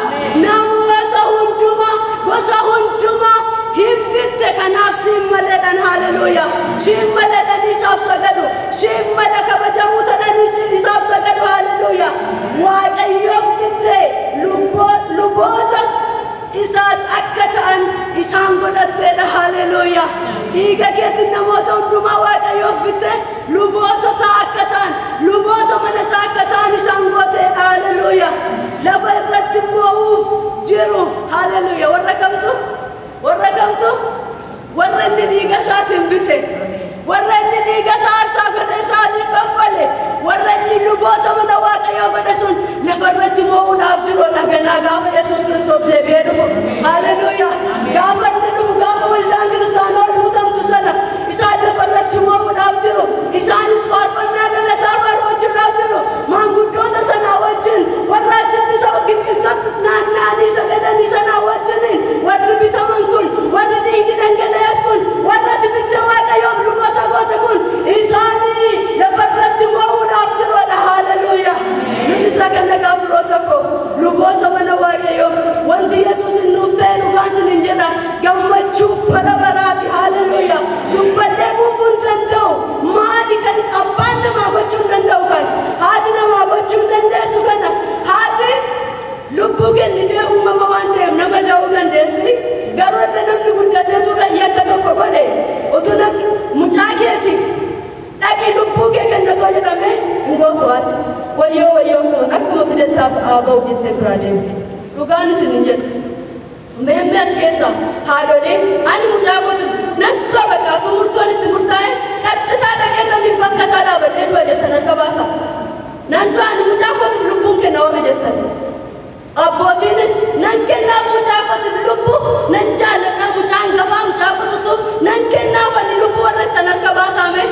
namoota hundumaa gosa hundumaa hin bitte kanaaf siin maleedhaan hallelujah siin maleedhaan isaaf sagadu siin male kabajamuu ta'anii isaaf sagadu hallelujah waaqayyoof bitte luboota isaas akka ta'an isaan godhatteedha hallelujah dhiiga keetiin namoota hundumaa waaqayyoof bitte luboota isaa akka ta'an luboota mana isaa akka ta'an isaan gooteedha hallelujah lafa irratti mo'uuf jiru hallelujah warra kamtu warra inni dhiiga isaatiin bite warra inni dhiiga isaa godhe isaanii kaffale warra inni luboota mana waaqayyoo godhe sun lafa irratti mo'uudhaaf jiruudha ganaa gaafa Yesus Kristos deebi'ee dhufu hallelujah gaafa inni dhufu gaafa waldaan kiristaanaa ol butamtu sana isaan lafa irratti mo'uudhaaf jiru isaanis faarfannaa galataa faarfachuudhaaf jiru maanguddoota sanaa wajjin warra achitti isa gidduutti naanna'anii sagadanii sanaa wajjiniin warri bitaman kun warri dhiigni dhangala'eef kun warra bitte waaqayyoof luboota goote kun isaanii lafa irratti mo'uudhaaf jiruudha hallelujah nuti isa kana gaafuroo tokko luboota mana waaqayyoo wanti Yesuus nuuf ta'e dhugaan sinin jedha gammachuu bara baraati hallelujah dubbadhee guufuu hin danda'u maali kan abbaan namaa gochuu hin danda'u kan haati namaa gochuu hin dandeessu kana haati lubbuu kennitee uumama waan ta'eef nama da'uu dandeessi garuu edda namni guddatee ture yakka tokko godhe utuu namni mucaa keetiif dhaqii lubbuu kee kennatoo jedhame hin gootuwaati wayyoo akkuma fidettaaf aaba'u jettee biraa deemti dhugaan isin hin jedhu meemmees keessa haadholiin ani mucaa godhu nancho baka tumurtoon itti murtaa'e kattitaa dhaqeetanii bakka isaa dhaabadhee du'a jettan harka baasa. Nancho ani mucaa kootiif lubbuun kenna warri jettan. Abbootiinis nan kennaa mucaa kootiif lubbuu nan jaalladha mucaa hangafaa mucaa kootiisuuf nan kennaa fanni lubbuu warra jettan harka baasaame.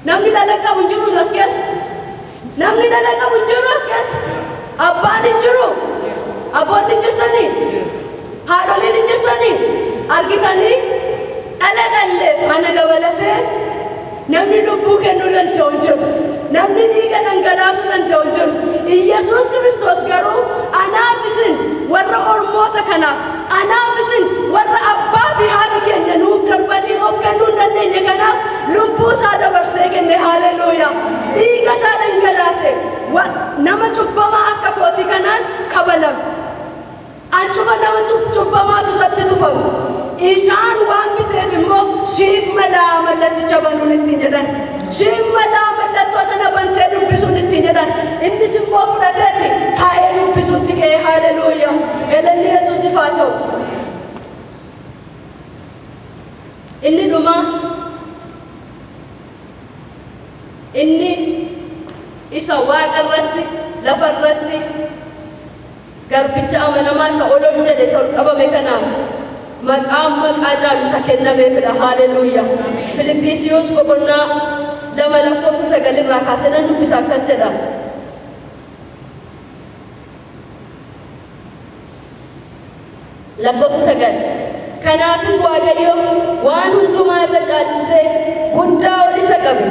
Namni dhalee qabu hin jiru as keessa. Namni dhalee qabu hin jiru as keessa. Abbaan hin jiru. Abboonni hin jirtanii. Haadholiin hin jirtanii. Argitanii dhalee dhalleef ana dabalatee namni lubbuu kennuu danda'u hin jiru. Namni dhiiga dhangalaasuu danda'u hin jiru. Iyesuus Kiristoos garuu anaaf isin warra ormoota kanaaf anaaf isin warra abbaa fi haati keenya nuuf darbanii of kennuu hin dandeenye kanaaf lubbuu isaa dabarsee kenne. Haleluuyaa. Dhiiga isaa dhangalaase nama cubbamaa akka kootii kanaan kabalame. Ancufa nama cubbamaatu isatti tufamu. Isaan waan biteef immoo siif malaa mallatticha banuun ittiin jedhan. Siif malaa mallattoo sana bantee dubbisuun ittiin jedhan. Innis immoo fudhateeti taa'ee dubbisuutti ka'e. Haleluuyaa. Galanni Yesuusiif haa ta'u. Inni dhumaa inni isa waaqa irratti lafa irratti garbicha amanamaa isa ol jedhe isa ol qabame kanaaf maqaan maqaa caalu isa kennameefidha. Haleluuyaa. Filiphisiyoos boqonnaa 2:9 irraa kaasee nan dubbisa akkas jedha. Lakkoofsa 9. Kanaafis Waaqayyo waan hundumaa irra caalchisee guddaa ol isa qabe.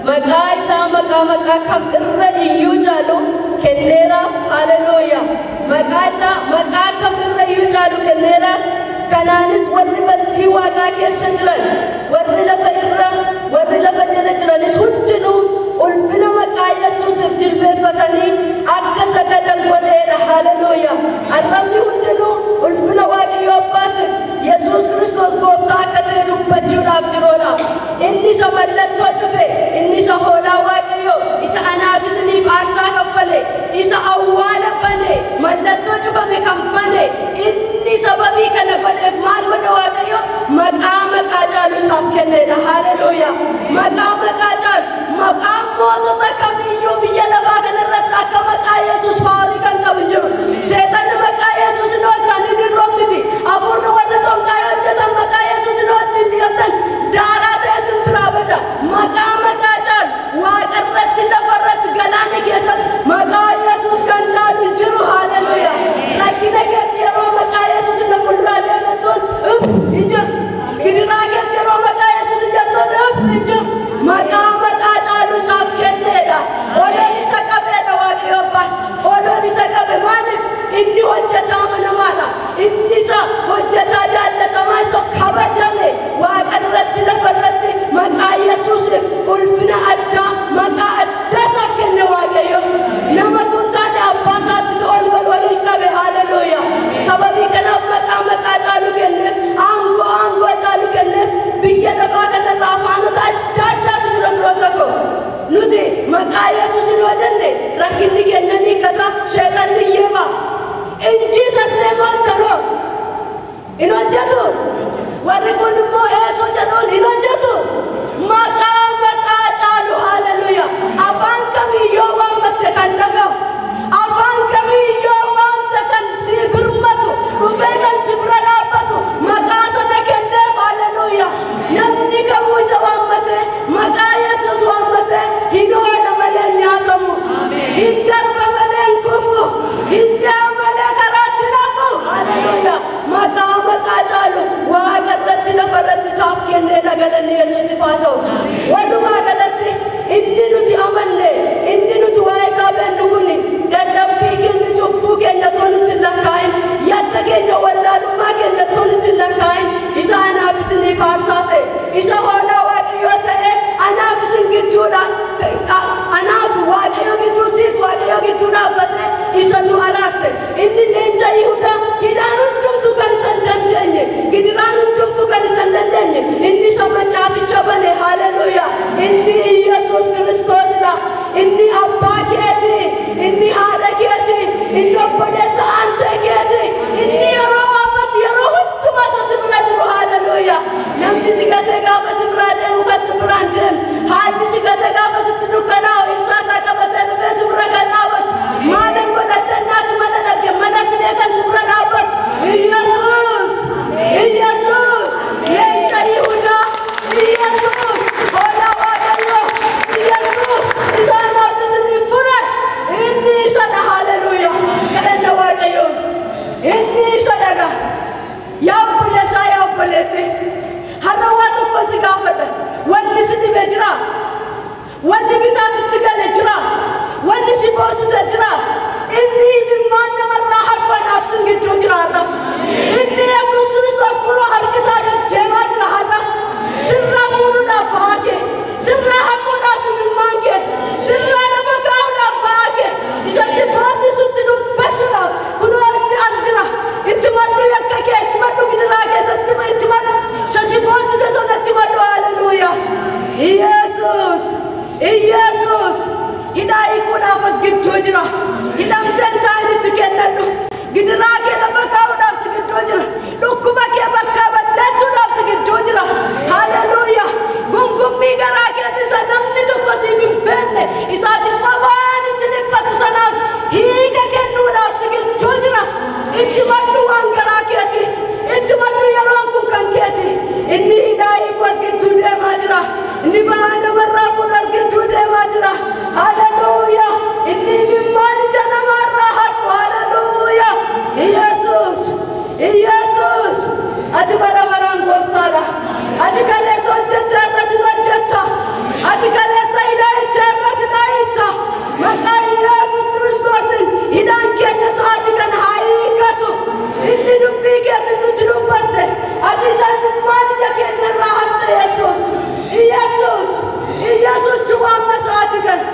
Maqaa isaa maqaa kam irra iyyuu caalu kenneeraaf. Haleluuyaa. Maqaa isaa maqaa kam irra iyyuu caalu kenneeraaf. Kanaanis warri bantii Waaqaa keessa jiran warri lafa jala jiranis hundinuu ulfina maqaa Yesuusiif jilbeeffatanii akka sagadan godheedha. Haleluuyaa. Arrabni hundinuu ulfina Waaqayyo Abbaatiif Yesuus Kiristoos gooftaa akka ta'e dubbachuudhaaf jiroodha. Inni isa mallattoo cufe, inni isa hoolaa Waaqayyo, isa anaaf isiniif aarsaa kaffale, isa awwaala bane, mallattoo cufame kan bane, inni sababii kana godheef maal godhe Waaqayyo? Maqaa caalu isaaf kenneedha. Haleluuyaa. Maqaa caalu maqaan mootota kamiyyuu biyya lafaa kanarratti akka maqaa Yesuus faawwii kan qabu jiru. Seetanni maqaa Yesuus hin ooltan hin rommiti. Hafuurri warri tonqaa hojjetan maqaa Yesuus hin ooltin dhiyootan daaraa ta'e sin biraa bada. Maqaa caalu waaqa irratti lafa irratti galaana keessatti maqaa Yesuus kan caalu hin jiru. Haleluuyaa. Rakkina keetti yeroo maqaa Yesuus na fuulduraa deemattuun hin jirtu. Gidiraa keetti yeroo maqaa Yesuus hin jettuun hin jirtu. Maqaa caalu isaaf kenneedha. Oloon isa qabeedha Waaqayyo Abbaan. Oloon isa qabe maaliif? Inni hojjetaa amanamaadha. Inni isa hojjetaa jaallatamaa isa kabajame waaqa irratti lafa irratti maqaa Yesuusiif ulfina addaa maqaa addaa isaaf kenne Waaqayyo. Nama tun taane abbaa isaattis ol waliin qabe. Haleluuyaa. Sababii kanaaf maqaa caalu kenneef aangoo caalu kenneef biyya lafaa kanarraa afaanota adda addaatu jira firoota koo. Nuti maqaa Yesuus hin hojjenne rakkinni keenya ni hiikkata. Sheetanni yeeba. In Jesus' name all the Lord. In hojjetu. Warri kun immoo eesoo jedhuun hin hojjetu. Maqaa caalu. Haleluuyaa. Afaan kamiyyoo waamatte kan dhagahu. Afaan kamiyyoo waamte kan si birmatu. Dhufee kan si bira dhaabbatu. Maqaa sana kenneef. Haleluuyaa. Namni kamuu isa waammate maqaa Yesuus waammate hin oola malee nyaatamu. Hin darba malee hin kufu. Hin jaa malee karaatti nafu. Haleluuyaa. Maqaa caalu waaqa irratti lafa irratti isaaf kenneedha. Galanni Yesuusiif haa ta'u. Walumaa galatti inni nuti amanne inni nuti waa'ee isaa beeknu kuni wanni bitaa sitti gale jira wanni si boosise jira inni dhimmaan namarraa haqanaaf sin gidduu jiraarra inni Yesuus Kiristoos kunoo harkisaa deemaa jira har'a sirraa fuudhuudhaaf baake sirraa haquudhaaf dhimmaan kee sirraa lafa kaa'uudhaaf baake isa si boosisutti dubbachuudhaaf kunoo as jira itti maddu yakka kee itti maddu gidiraa keessatti itti maddu isa si boosise sonatti maddu haleluuyaa Yesuus Yesuus hidhaa hiikuudhaaf as gidduu jira hidhamteen taa'anitti kennadhu gidiraa kee lafa kaa'uudhaaf si gidduu jira dhukkuba kee bakka balleessuudhaaf si gidduu jira haleluuyaa gungummii garaa keetti isa namni tokko siif hin beekne isaati qofaan itti dhiphatu sanaaf hiika kennuudhaaf si gidduu jira itti maddu waan garaa keeti itti maddu yeroon kun kan keeti inni hidhaa hiikuu as gidduu deemaa jira inni ba'aa namarraa fuudhu as gidduu deemaa jira haleluuyaa inni dhimmaan ija namarraa haqu haleluuyaa Yesuus Yesuus ati bara baraan gooftaadha ati kaleessa hojjetta irra si hojjetta ati kaleessa hidhaa hiitta irra si hiitta maqaa Yesuus Kiristoosin hidhaan keenya sa'aatii kana haa hiikkatu inni dubbii keetiin nuti dubbatte ati isaan dhimmaan ija keenya irraa haqxe Yesuus Yesuus Yesuus si waamna sa'aatii kana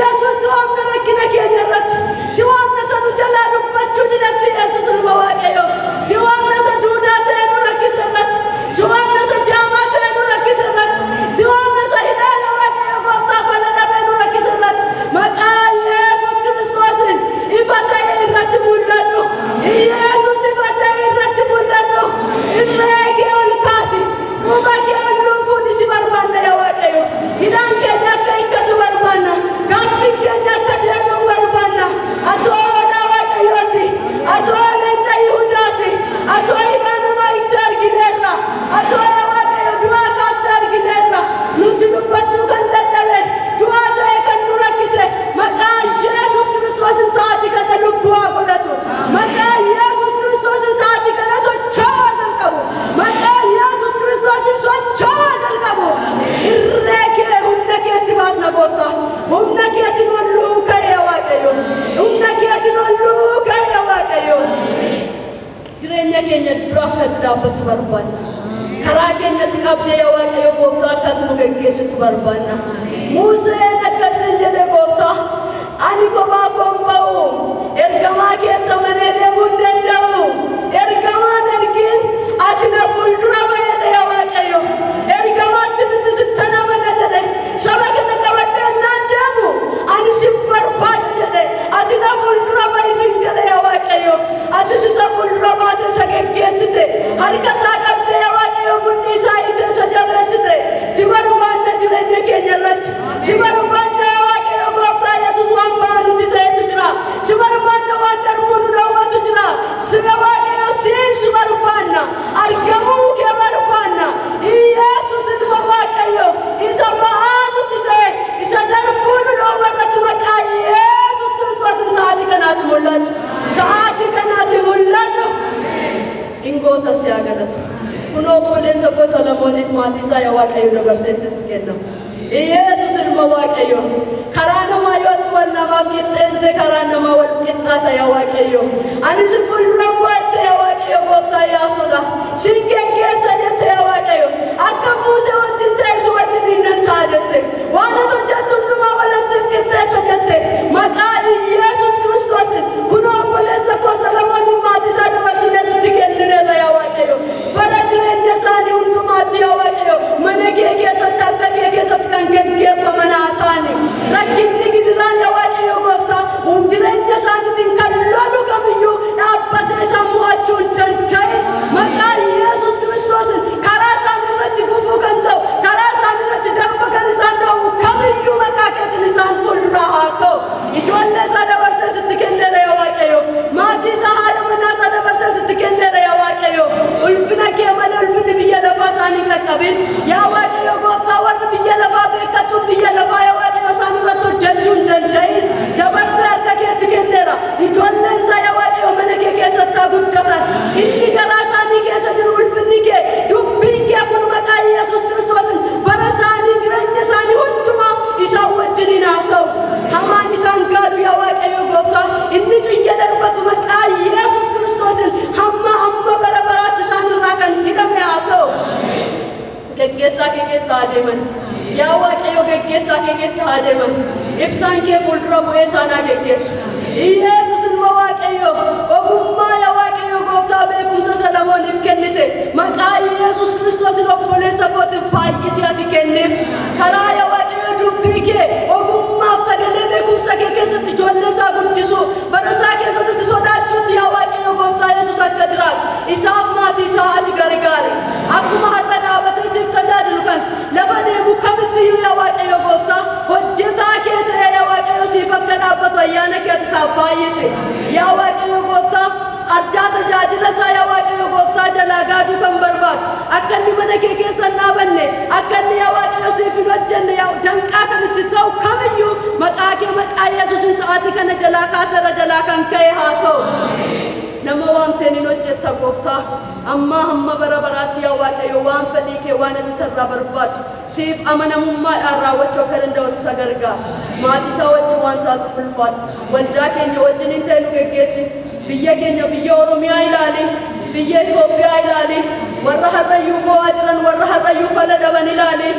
Yesuus si waamna rakkina keenya irratti si waamna sanu jalaa dubbachuu dinatti Yesuus ilma Waaqayyoo si waamna sa duudaa ta'e nu rakkisa irratti si waamna sa jaamaa ta'e nu rakkisa irratti si waamna sa hidhaa Waaqayyoo gooftaa fana dhabee nu rakkisa irratti maqaa Yesuus Kiristoosin ifa ta'e irratti mul'annu Yesuus ifa ta'e irratti mul'annu irree kee ol kaasi quba kee ol luunfuun si barbaanna yaa Waaqayyo hidhaan keenya akka hiikkatu barbaanna gaaffiin keenya akka deebi'u barbaanna atoo oolaa Waaqayyooti atoo leenca Yihudaati atoo hidhaa namaa hiikte argineerra atoo yaa Waaqayyo du'aa kaaste argineerra nuti dubbachuu kan dadhabe du'aa ta'e kan nu rakkise maqaa Yesuus Kiristoosin sa'aatii kana lubbuu haa godhatu maqaa Yesuus Kiristoosin sa'aatii kana socho'aa jalqabu maqaa Yesuus Kiristoosin socho'aa jalqabu irree kee humna keetti baasna gooftaa humna keetiin ol luuka'e Waaqayyo humna keetiin ol luuka'e Waaqayyo jireenya keenya dura akka itti dhaabbatu barbaanna karaa keenyatti qabdee yaa Waaqayyo gooftaa akka ati nu geggeessitu barbaanna Museen akkasiin jedhe gooftaa ani kophaa koo hin ba'u ergamaa keessa manee deemuu hin danda'u ergamaan ergiin ati na fuuldura baay'ee yaa Waaqayyo ergamaatti miti sitta nama na jedhe saba kana qabadhee naan deemu ani si barbaada jedhe ati na fuuldura baay'isin jedhe yaa Waaqayyo ati isa fuuldura baate isa geggeessite harka isaa qabdee yaa Waaqayyo mudhii isaa hiite isa jabeessite si barbaanna jireenya keenya irratti si barbaanna yaa Waaqayyo gooftaa Yesuus waan ba'aa nuti ta'etu jira si barbaanna waan darbuu nu dhowwatu jira si Waaqayyo si barbaanna argamuu kee barbaanna Yesuus ilma Waaqayyo isa ba'aa nuti ta'e isa darbuu nu dhowwatu maqaa Yesuus Kiristoosin sa'aatii kanaatti mul'atu sa'aatii kanaatti mul'atu ingoota si haa galatu kunoo obboleessa koo Salamooniif maatii isaa yaa Waaqayyo dabarsee sitti kenna Yesuus ilma Waaqayyo karaa namaa yoo ati wal namaaf qixxeessite karaa namaa wal qixxaata yaa Waaqayyo ani si fuuldura bu'atte yaa Waaqayyo gooftaa yaasudha sin geggeessa jette yaa Waaqayyo akka Musee wajjin ta'e si wajjin hin ta'a jette waan ati hojjettu hundumaa walasiif qixxeessa jette maqaa Yesuus Kiristoosin kunoo obboleessa koo Salamooniif maatii isaa dabarsinee sitti kennineerra yaa Waaqayyo bara jireenya isaanii hundumaatti yaa Waaqayyo mana kee keessatti harka kee keessatti kan geggeeffaman haa ta'ani rakkinni gidiraan yaa Waaqayyo gooftaa jireenya isaaniitiin kan lolu kamiyyuu dhaabbatee isa mo'achuu hin danda'in maqaa Yesuus keessa adeeman ibsaan kee fuuldura bu'ee isaan geggeessu Yesus ilma Waaqayyo ogummaa yaa Waaqayyo gooftaa beekumsa Solomooniif kennite maqaa Yesus Kiristoos obboleessa kootiif baay'isii ati kenniif karaa yaa Waaqayyo dubbii kee ogummaaf sagalee beekumsa kee keessatti ijoollee isaa guddisu bara isaa keessatti si sodaachuutti yaa Waaqayyo gooftaa Yesus akka jiraatu isaaf maatii isaa ati gargaari akkuma har'a dhaabatee siif tajaajilu kan lafa deemu kamittiyyuu yaa Waaqayyo gooftaa hojjetaa kee ta'ee yaa Waaqayyo siif akka dhaabbatu ayyaana kee ati isaaf baay'isi yaa Waaqayyo gooftaa arjaa tajaajila isaa yaa Waaqayyo gooftaa jalaa gaaduu kan barbaadu akka inni mana kee keessa hin dhaabanne akka inni yaa Waaqayyo siif hin hojjenne yaa danqaa kan itti ta'u kamiyyuu maqaa kee maqaa Yesuusin sa'aatii kana jalaa kaasarra jalaa kan ka'e haa ta'u nama waamteen hin hojjetta gooftaa amma hamma bara baraatti yaa Waaqayyo waan fedhii kee waan ati sarraa barbaadu siif amanamummaadhaan raawwachuu akka danda'utti isa gargaara maatii isaa wajjin waan taatuuf ulfaadhu waldaa keenya wajjin hin ta'e nu geggeessi biyya keenya biyya Oromiyaa ilaali biyya Itoophiyaa ilaali warra harrayyuu bo'aa jiran warra harrayyuu fala dhaban ilaali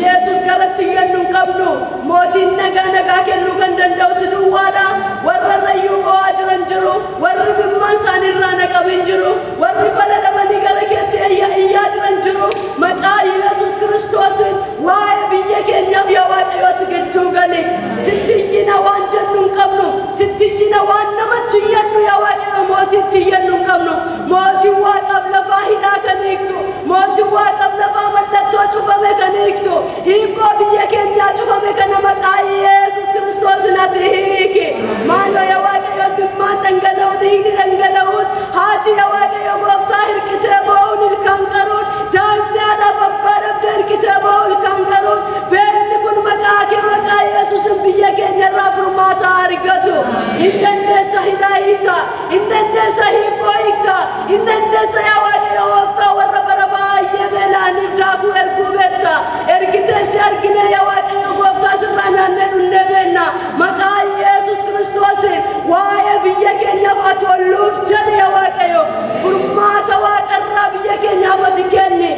Yesus garatti yennu qabnu mootiin nagaa kennuu kan danda'u si duwwaadha warra harrayyuu bo'aa jiran jiru warri bimmaan isaanii irraa naqabin jiru warri fala dhabanii gara keetti iyyaa jiran jiru maqaa Yesus Kiristoosiin waa'ee biyya keenyaaf yaa Waaqayyooti gidduu gali sitti iyyina waan jennu hin qabnu sitti iyyina waan namatti yennu yaa Waaqayyo mootiitti yennu hin qabnu mootiin Waaqaaf lafaa hidhaa kan hiiktu mootiin Waaqaaf lafaa mallattoo cufame kan hiiktu hiikoo biyya keenyaa cufame kana maqaa Yesus Kiristoosiin ati hiiki maaloo yaa Waaqayyo dhimmaan dhangala'uun dhiigni dhangala'uun haati yaa Waaqayyo gooftaa hirkitee ba'uun ilkaan qaruun daa'imnaadhaaf abbaa dhabdee hirkitee ba'uun ilkaan qaruun beelli kun maqaa kee maqaa Yesuusin biyya keenya irraa furmaata argatu hin dandeessa hidhaa hiikta hin dandeessa hiikoo hiikta hin dandeessa yaa Waaqayyo gooftaa warra bara baay'ee beela'aniif daakuu erguu beekta ergitee si argine yaa Waaqayyo gooftaa sirraa naannee dhunnee beenna maqaa Yesus Kiristoosiin waa'ee biyya keenyaaf ati olluuf jedhe yaa Waaqayyo furmaata Waaqarraa biyya keenyaaf ati kenni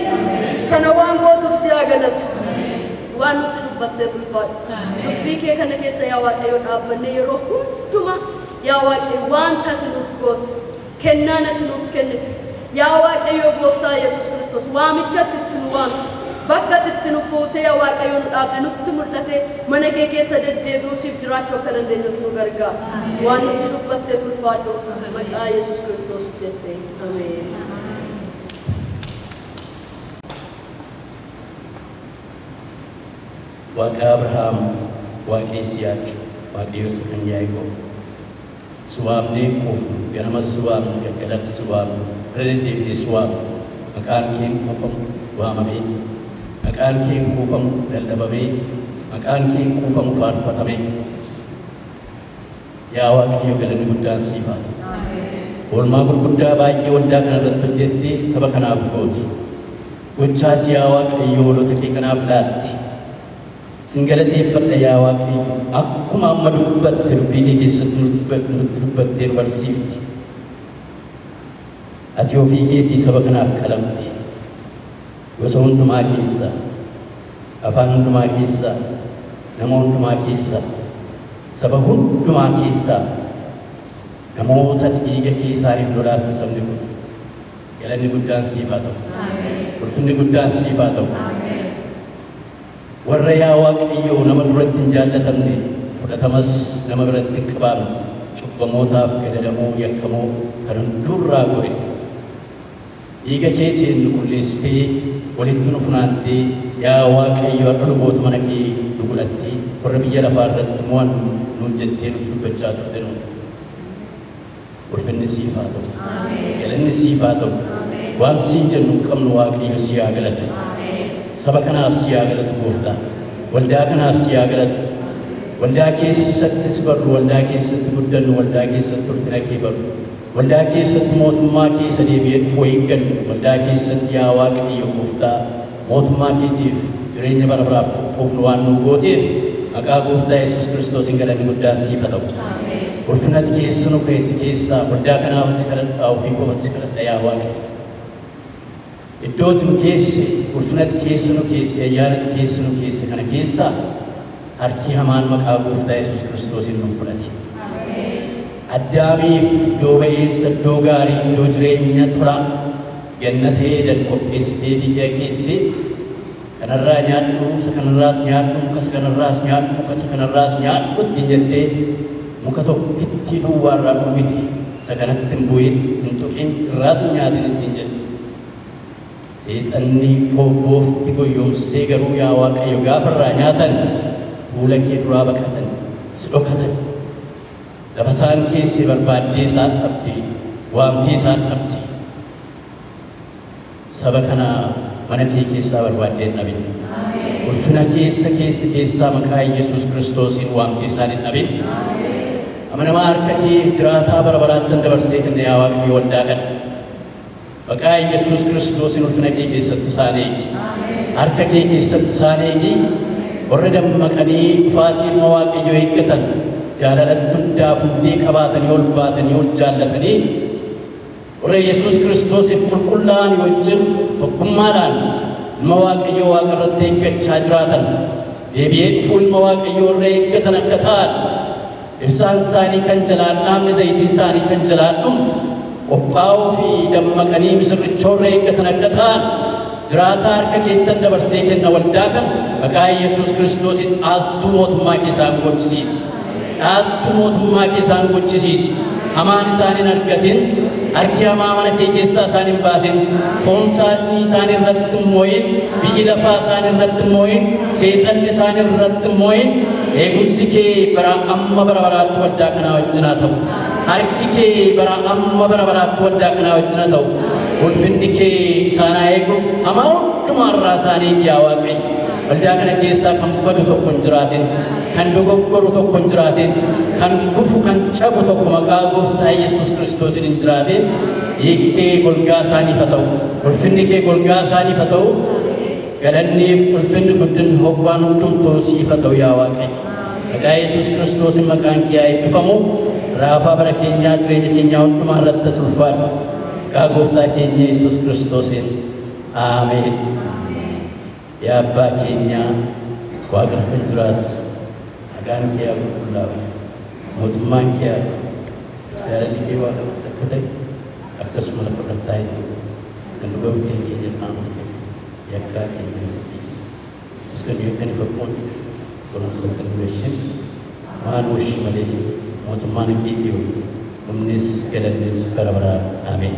kana waan gootuuf si haa galatu waan nuti dubbatteef ulfaadhu dubbii kee kana keessa yaa Waaqayyo dhaabbanne yeroo hunduma yaa Waaqayyo waan taate nuuf gootu kennaan ati nuuf kennite yaa Waaqayyo gooftaa Yesus Kiristoos waamichatti itti nu waamte bakka itti nu fuutee yaa Waaqayyo nu dhaabde nutti mul'ate mana kee keessa deddeebi'uu siif jiraachuu akka dandeenyutti nu gargaara waan nuti dubbatteef ulfaadhu maqaa Yesus Kiristoos jettee ameen. Waaqa Abrahaam Waaqa Yisihaaq Waaqa Yoosef kan Yaaqoob suwaamnee quufnu ganamas suwaamnu galgalas suwaamnu irra deddeebinee suwaamnu maqaan keen quufamu waamamee maqaan keen kuufamu lallabamee maqaan keen kuufamu faarfatamee yaa Waaqayyo galanni guddaan siif haa ta'u oolmaa gurguddaa baay'ee waldaa kana irratti hojjettee saba kanaaf gooti gochaati yaa Waaqayyo hoolota kee kanaaf laatte sin galateeffadha yaa Waaqayyo akkuma amma dubbatte dubbii kee keessatti nutti dubbattee nu barsiifte ati ofii keetii saba kanaaf qalamte gosa hundumaa keessa afaan hundumaa keessa nama hundumaa keessa saba hundumaa keessa namoota dhiiga kee isaaniif lolaaf sabni kun galanni guddaan siif haa ta'u ulfinni guddaan siif haa ta'u warra yaa Waaqayyo nama duratti hin jaallatamne fudhatamas nama biratti hin qabaamne cubbamootaaf gadadamoo yakkamoo kan hundurraa gore dhiiga keetiin nu qulleessitee walitti nu funaantee yaa Waaqayyo har'a luboota mana kee nu godhattee warra biyya lafaa irratti mo'an nuun jettee nutti dubbachaa turte nu ulfinni siif haa ta'u galanni siif haa ta'u waan siin jennu hin qabnu Waaqayyo si haa galatu saba kanaaf si haa galatu gooftaa waldaa kanaaf si haa galatu waldaa keessattis barru waldaa keessatti guddannu waldaa keessatti ulfina kee barru waldaa keessatti mootummaa keessa deebi'ee dhufuu eeggannu waldaa keessatti yaa Waaqayyo gooftaa mootummaa keetiif jireenya bara baraaf qophoofnu waan nu gooteef maqaa gooftaa Yesus Kiristoosiin galanni guddaan siif haa ta'u ulfinati keessa nu keessaa waldaa kanaaf si kadhadhaa ofii koomatti si kadhadha yaa Waaqayyo iddootti nu keesse ulfinati keessa nu keesse ayyaanatu keessa nu keesse kana keessaa harki hamaan maqaa gooftaa Yesuus Kiristoosiin nu fudhate. Addaamiif iddoo ba'eessa iddoo gaarii iddoo jireenya tolaa jannata Eeden qopheessitee biyya keessee kanarraa nyaadhu isa kanarraas nyaadhu muka isa kanarraas nyaadhu muka isa kanarraas nyaadhu ittiin jettee muka tokkitti duwwaarraa dhowwite isa kanatti hin bu'in hin tuqin irraas hin nyaatin ittiin jette. Seexanni boofti goyyoomsee garuu yaa Waaqayyo gaafa irraa nyaatan fuula kee duraa baqatan si dhokatan lafa isaan keessee barbaaddee isaan dhabde waamtee isaan dhabde saba kana mana kee keessaa barbaaddee dhabin ulfina keessaa maqaa Yesuus Kiristoosiin waamtee isaan hin dhabin amanamaa harka kee jiraataa bara baraattan dabarsee kenne yaa Waaqayyo waldaa kana maqaa Yesuus Kiristoosiin ulfina kee keessatti isaan eegi harka kee keessatti isaan eegi warra dammaqanii dhufaatii ilma Waaqayyoo eeggatan jaalalatti hundaaf hundee qabaatanii ol baatanii ol jaallatanii warra Yesuus Kiristoosiif qulqullaa'anii wajjin tokkummaadhaan ilma Waaqayyoo Waaqa irratti eeggachaa jiraatan deebi'ee dhufuu ilma Waaqayyoo irra eeggatan akka ta'an ibsaan isaanii kan jalaan dhaamne zayitiin isaanii kan jalaan dhumu qophaa'uu fi dammaqanii misirrichoo irra eeggatan akka ta'an jiraataa harka keettan dabarsee kenna waldaa kan maqaa Yesuus Kiristoosiin dhaaltuu mootummaa keessaan gochisiisi. Dhaaltuu mootummaa keessaan gochisiisi. Hamaan isaanin argatin harki hamaa mana kee keessaa isaan hin baasin foonsaasni isaan irratti moo'in biyyi lafaa isaan irratti moo'in seexanni isaan irratti moo'in eegumsi kee bara amma bara baraatti waldaa kanaa wajjin haa ta'u harki kee bara amma bara baraatti waldaa kanaa wajjin haa ta'u ulfinni kee isaan haa eegu hamaa hundumaarraa isaanii yaa Waaqayyo waldaa kana keessaa kan badu tokko hin jiraatin kan dogoggoru tokko hin jiraatin kan kufu kan cabu tokko maqaa gooftaa Yesuus Kiristoosiin hin jiraatin dhiigi kee golgaa isaaniif haa ta'u ulfinni kee golgaa isaaniif haa ta'u galanniif ulfinni guddinni hobbaan hundumtuu siif haa ta'u yaa Waaqayyo maqaa Yesuus Kiristoosiin maqaan kee haa eebbifamu raafaa bara keenyaa jireenya keenyaa hundumaa irratti tulfaadhu maqaa gooftaa keenya Yesuus Kiristoosiin aameen. Yaa abbaa keenya Waaqa kan jiraattu nagaan kee haa qulqullaa'u mootummaan kee haa dhufu jaalalli kee Waaqa akka ta'e akkasuma lafa irratti haa ta'u kan dhuga buddeen keenya dhaanuuf ta'e yakkaa keenya dhiisi Yesuus kan yakka ni fakkuun kunuunsa kan duwwashin maan washi malee mootummaan keetii humnis galannis bara baraan ameen.